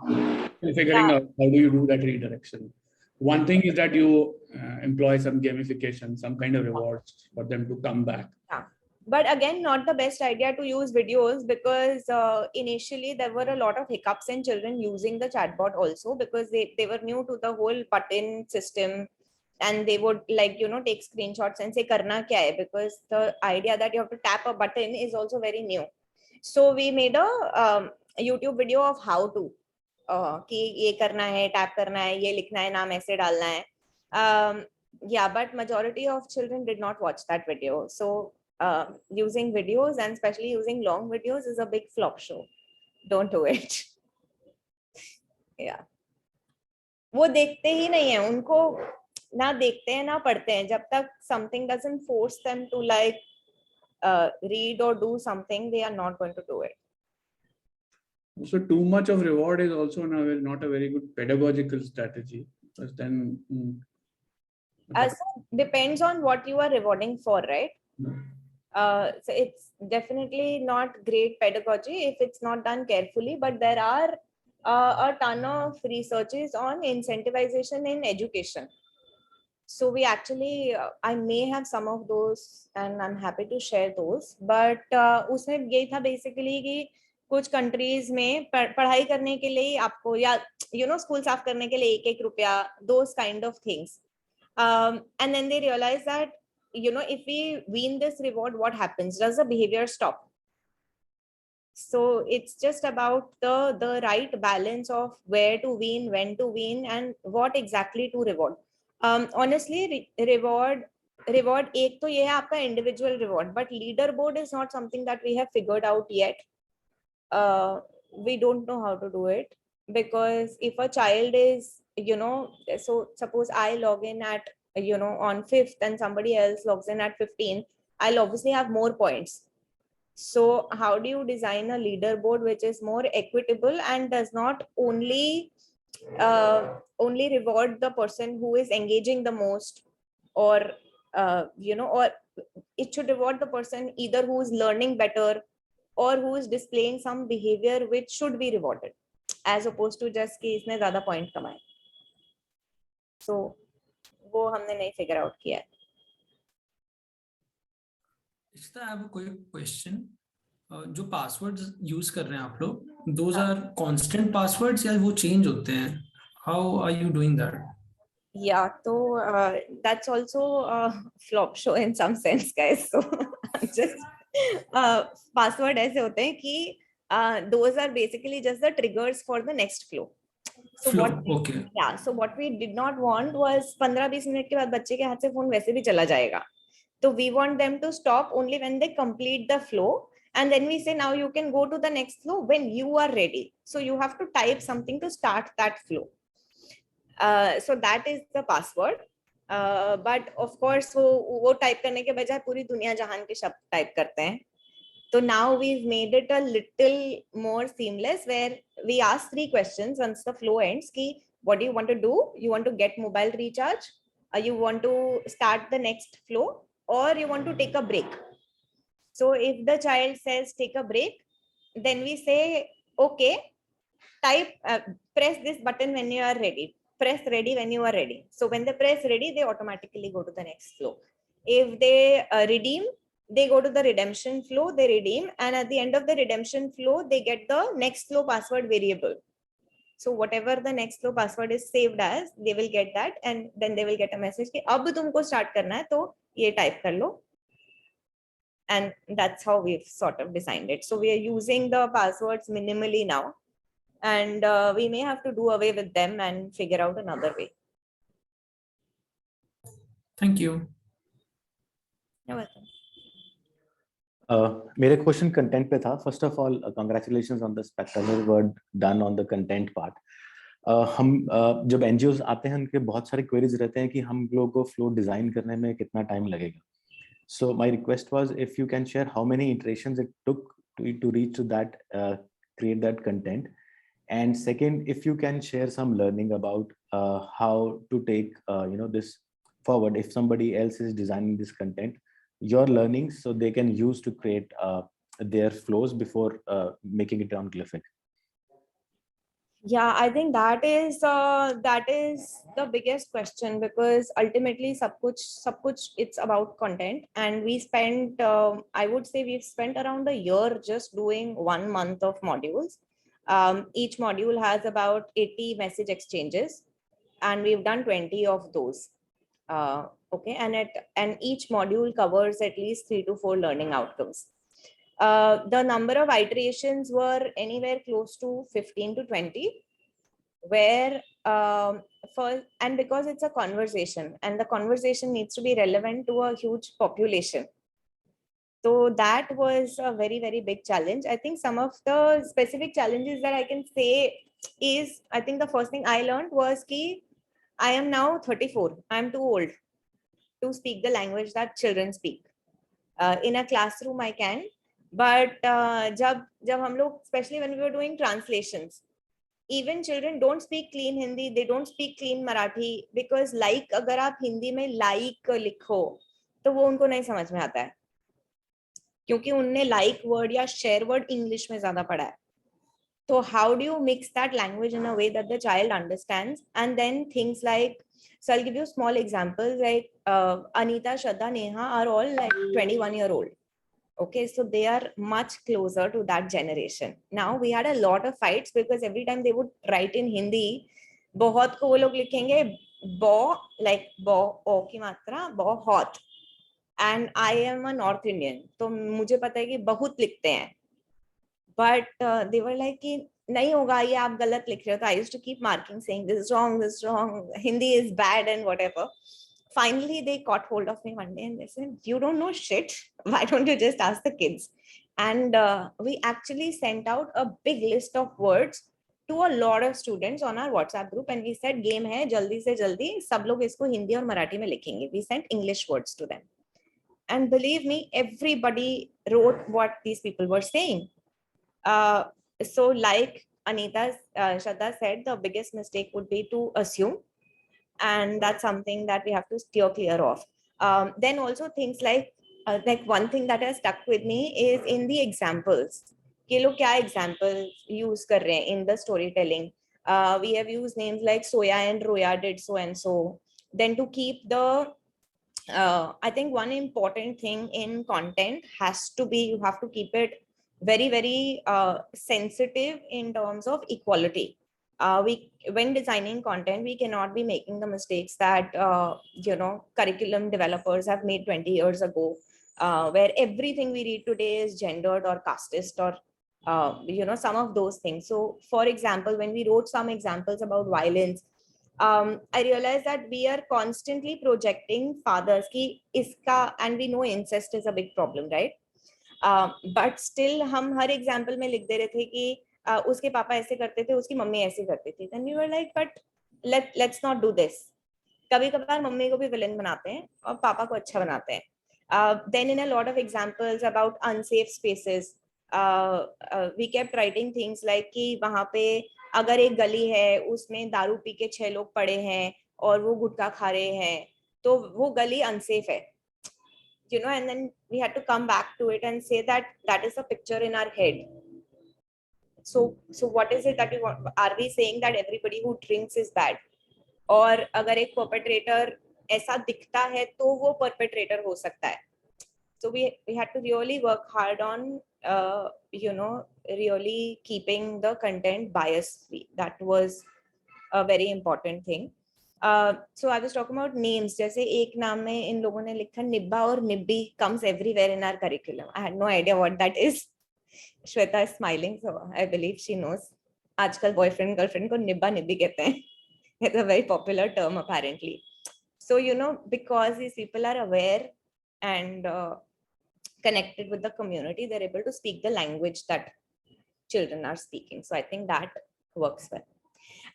figuring out how do you do that redirection. One thing is that you employ some gamification, some kind of rewards for them to come back. Yeah. But again, not the best idea to use videos because initially there were a lot of hiccups in children using the chatbot also because they were new to the whole button system and they would like, you know, take screenshots and say karna kya hai, because the idea that you have to tap a button is also very new. So we made a YouTube video of how to कि ये करना है, tap करना है, ये लिखना है, नाम ऐसे डालना है. Yeah, but majority of children did not watch that video. So using videos and especially using long videos is a big flop show. Don't do it. Yeah. वो देखते ही नहीं है, उनको ना देखते हैं ना पढ़ते हैं जब तक something doesn't force them to like read or do something, they are not going to do it. So too much of reward is also not a very good pedagogical strategy. Because then So depends on what you are rewarding for, right? So it's definitely not great pedagogy if it's not done carefully, but there are a ton of researches on incentivization in education. So we actually, I may have some of those and I'm happy to share those, but उसमें ये था basically कि कुछ countries में पढ़ाई करने के लिए आपको या you know school साफ करने के लिए 1-1 रुपया, those kind of things. And then they realize that, you know, if we wean this reward, what happens? Does the behavior stop? So it's just about the right balance of where to wean, when to wean, and what exactly to reward. Honestly, reward एक तो ये है आपका individual reward, but leaderboard is not something that we have figured out yet. We don't know how to do it because if a child is, you know, so suppose I log in at, you know, on 5th and somebody else logs in at 15, I'll obviously have more points. So how do you design a leaderboard which is more equitable and does not only reward the person who is engaging the most, or you know, or it should reward the person either who is learning better or who is displaying some behavior which should be rewarded, as opposed to just कि इसने ज़्यादा point कमाए. So वो हमने नहीं figure out किया. I have a quick question. जो passwords use कर रहे हैं आप लोग, those are constant passwords या वो change होते हैं? How are you doing that? Yeah, so that's also a flop show in some sense, guys. So just password ऐसे होते हैं कि those are basically just the triggers for the next flow. So so what we did not want was 15-20 minute के बाद बच्चे के हाथ से फोन वैसे भी चला जाएगा. So we want them to stop only when they complete the flow. And then we say, now you can go to the next flow when you are ready. So you have to type something to start that flow. So that is the password. But of course, वो type करने के बजाय पूरी दुनिया जहान के शब्द type करते हैं. So now we've made it a little more seamless where we ask 3 questions once the flow ends. Ki, what do you want to do? You want to get mobile recharge? You want to start the next flow? Or you want to take a break? So if the child says take a break, then we say, okay, type, press this button when you are ready. Press ready when you are ready. So when they press ready, they automatically go to the next flow. If they redeem, they go to the redemption flow, they redeem, and at the end of the redemption flow, they get the next flow password variable. So whatever the next flow password is saved as, they will get that, and then they will get a message कि अब तुमको start करना है तो ये type कर लो. And that's how we've sort of designed it. So we are using the passwords minimally now, and we may have to do away with them and figure out another way. Thank you. You're welcome. मेरे question content पे था. First of all congratulations on the spectral work done on the content part. हम जब NGOs आते हैं उनके बहुत सारे क्वेरीज रहते हैं कि हम लोगों को फ्लो डिजाइन करने में कितना टाइम लगेगा. So my request was if you can share how many iterations it took to reach to that create that content, and second, if you can share some learning about how to take this forward. If somebody else is designing this content, your learnings, so they can use to create their flows before making it on Glyphic. Yeah, I think that is the biggest question, because ultimately sab kuch it's about content, and we spent I would say we've spent around a year just doing 1 month of modules. Each module has about 80 message exchanges, and we've done 20 of those. Okay, and each module covers at least 3 to 4 learning outcomes. The number of iterations were anywhere close to 15 to 20, where and because it's a conversation, and the conversation needs to be relevant to a huge population. So that was a very, very big challenge. I think some of the specific challenges that I can say is, I think the first thing I learned was ki I am now 34. I'm too old to speak the language that children speak. In a classroom I can, but jab hum log, especially when we were doing translations, even children don't speak clean Hindi, they don't speak clean Marathi, because like अगर आप हिंदी में like लिखो तो वो उनको नहीं समझ में आता है, क्योंकि उनने like word या share word English में ज़्यादा पढ़ा है. So how do you mix that language in a way that the child understands? And then things like, so I'll give you small examples, like Anita, Shraddha, Neha are all like 21-year-old. Okay, so they are much closer to that generation. Now we had a lot of fights because every time they would write in Hindi, बहुत को वो लोग लिखेंगे bo, like bo, o की मात्रा, बहुत. And I am a North Indian, तो मुझे पता है कि बहुत लिखते हैं. But they were like कि नहीं होगा, ये आप गलत लिख रहे हो. So I used to keep marking, saying this is wrong, Hindi is bad and whatever. Finally, they caught hold of me one day and they said, you don't know shit. Why don't you just ask the kids? And we actually sent out a big list of words to a lot of students on our WhatsApp group. And we said, game hai, jaldi se jaldi, sab log isko Hindi aur Marathi mein likhenge. We sent English words to them. And believe me, everybody wrote what these people were saying. So like Anita, Shraddha said, the biggest mistake would be to assume. And that's something that we have to steer clear of. Then also things like one thing that has stuck with me is in the examples. कि लोग क्या examples use कर रहे हैं in the storytelling. We have used names like Soya and Roya did so and so. Then to keep the, I think one important thing in content has to be, you have to keep it very, very sensitive in terms of equality. When designing content, we cannot be making the mistakes that curriculum developers have made 20 years ago, where everything we read today is gendered or casteist or some of those things. So for example, when we wrote some examples about violence, I realized that we are constantly projecting fathers ki iska, and we know incest is a big problem, right? But still हम हर example में लिख दे रहे थे कि उसके पापा ऐसे करते थे, उसकी मम्मी ऐसे करती थी. Then we were like, but let's not do this. कभी कभार मम्मी को भी villain बनाते हैं और पापा को अच्छा बनाते हैं. Then in a lot of examples about unsafe spaces, we kept writing things like कि वहाँ पे अगर एक गली है उसमें दारू पी के 6 लोग पड़े हैं और वो गुटखा खा रहे हैं तो वो गली unsafe है. And then we had to come back to it and say that is a picture in our head. So what is it that we want? Are we saying that everybody who drinks is bad? और अगर एक perpetrator ऐसा दिखता है तो वो perpetrator हो सकता है. So we had to really work hard on really keeping the content bias free. That was a very important thing. So I was talking about names. जैसे एक नाम में इन लोगों ने लिखा निब्बा और निब्बी comes everywhere in our curriculum. I had no idea what that is. Shweta is smiling, so I believe she knows. आजकल boyfriend girlfriend को निब्बा निब्बी कहते हैं. It's a very popular term apparently. So because these people are aware and connected with the community, they're able to speak the language that children are speaking. So I think that works well.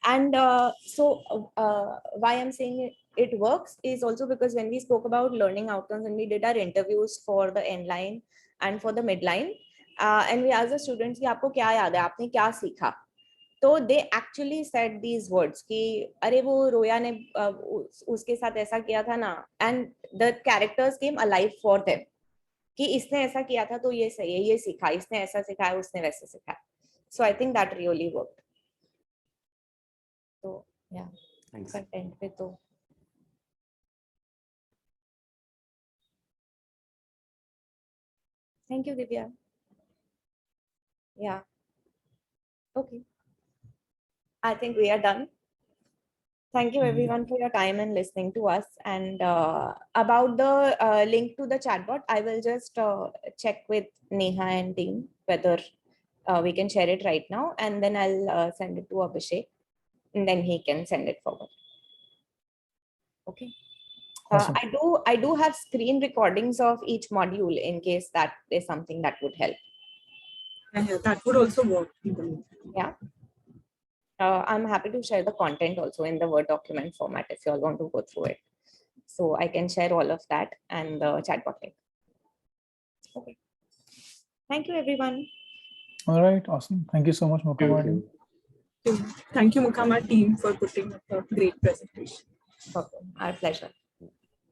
And why I'm saying it works is also because when we spoke about learning outcomes and we did our interviews for the end line and for the midline, and we asked the students कि आपको क्या याद है, आपने क्या सीखा? तो they actually said these words कि अरे वो रोया ने उसके साथ ऐसा किया था ना, and the characters came alive for them कि इसने ऐसा किया था तो ये सही है, ये सीखा, इसने ऐसा सिखाया, उसने वैसे सिखाया. So I think that really worked. So yeah, Thanks. content पे तो thank you Divya. Yeah. Okay. I think we are done. Thank you everyone for your time and listening to us. And about the link to the chatbot, I will just check with Neha and team whether we can share it right now, and then I'll send it to Abhishek, and then he can send it forward. Okay. Awesome. I do have screen recordings of each module in case that is something that would help. Yeah, that would also work. Yeah. I'm happy to share the content also in the Word document format if you all want to go through it. So I can share all of that and the chatbot link. Okay. Thank you, everyone. All right, awesome. Thank you so much, Mukamar team. Thank you, Mukamar team, for putting up a great presentation. Okay. Our pleasure.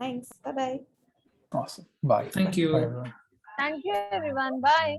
Thanks. Bye-bye. Awesome. Bye. Thank you. Bye, everyone. Thank you, everyone. Bye.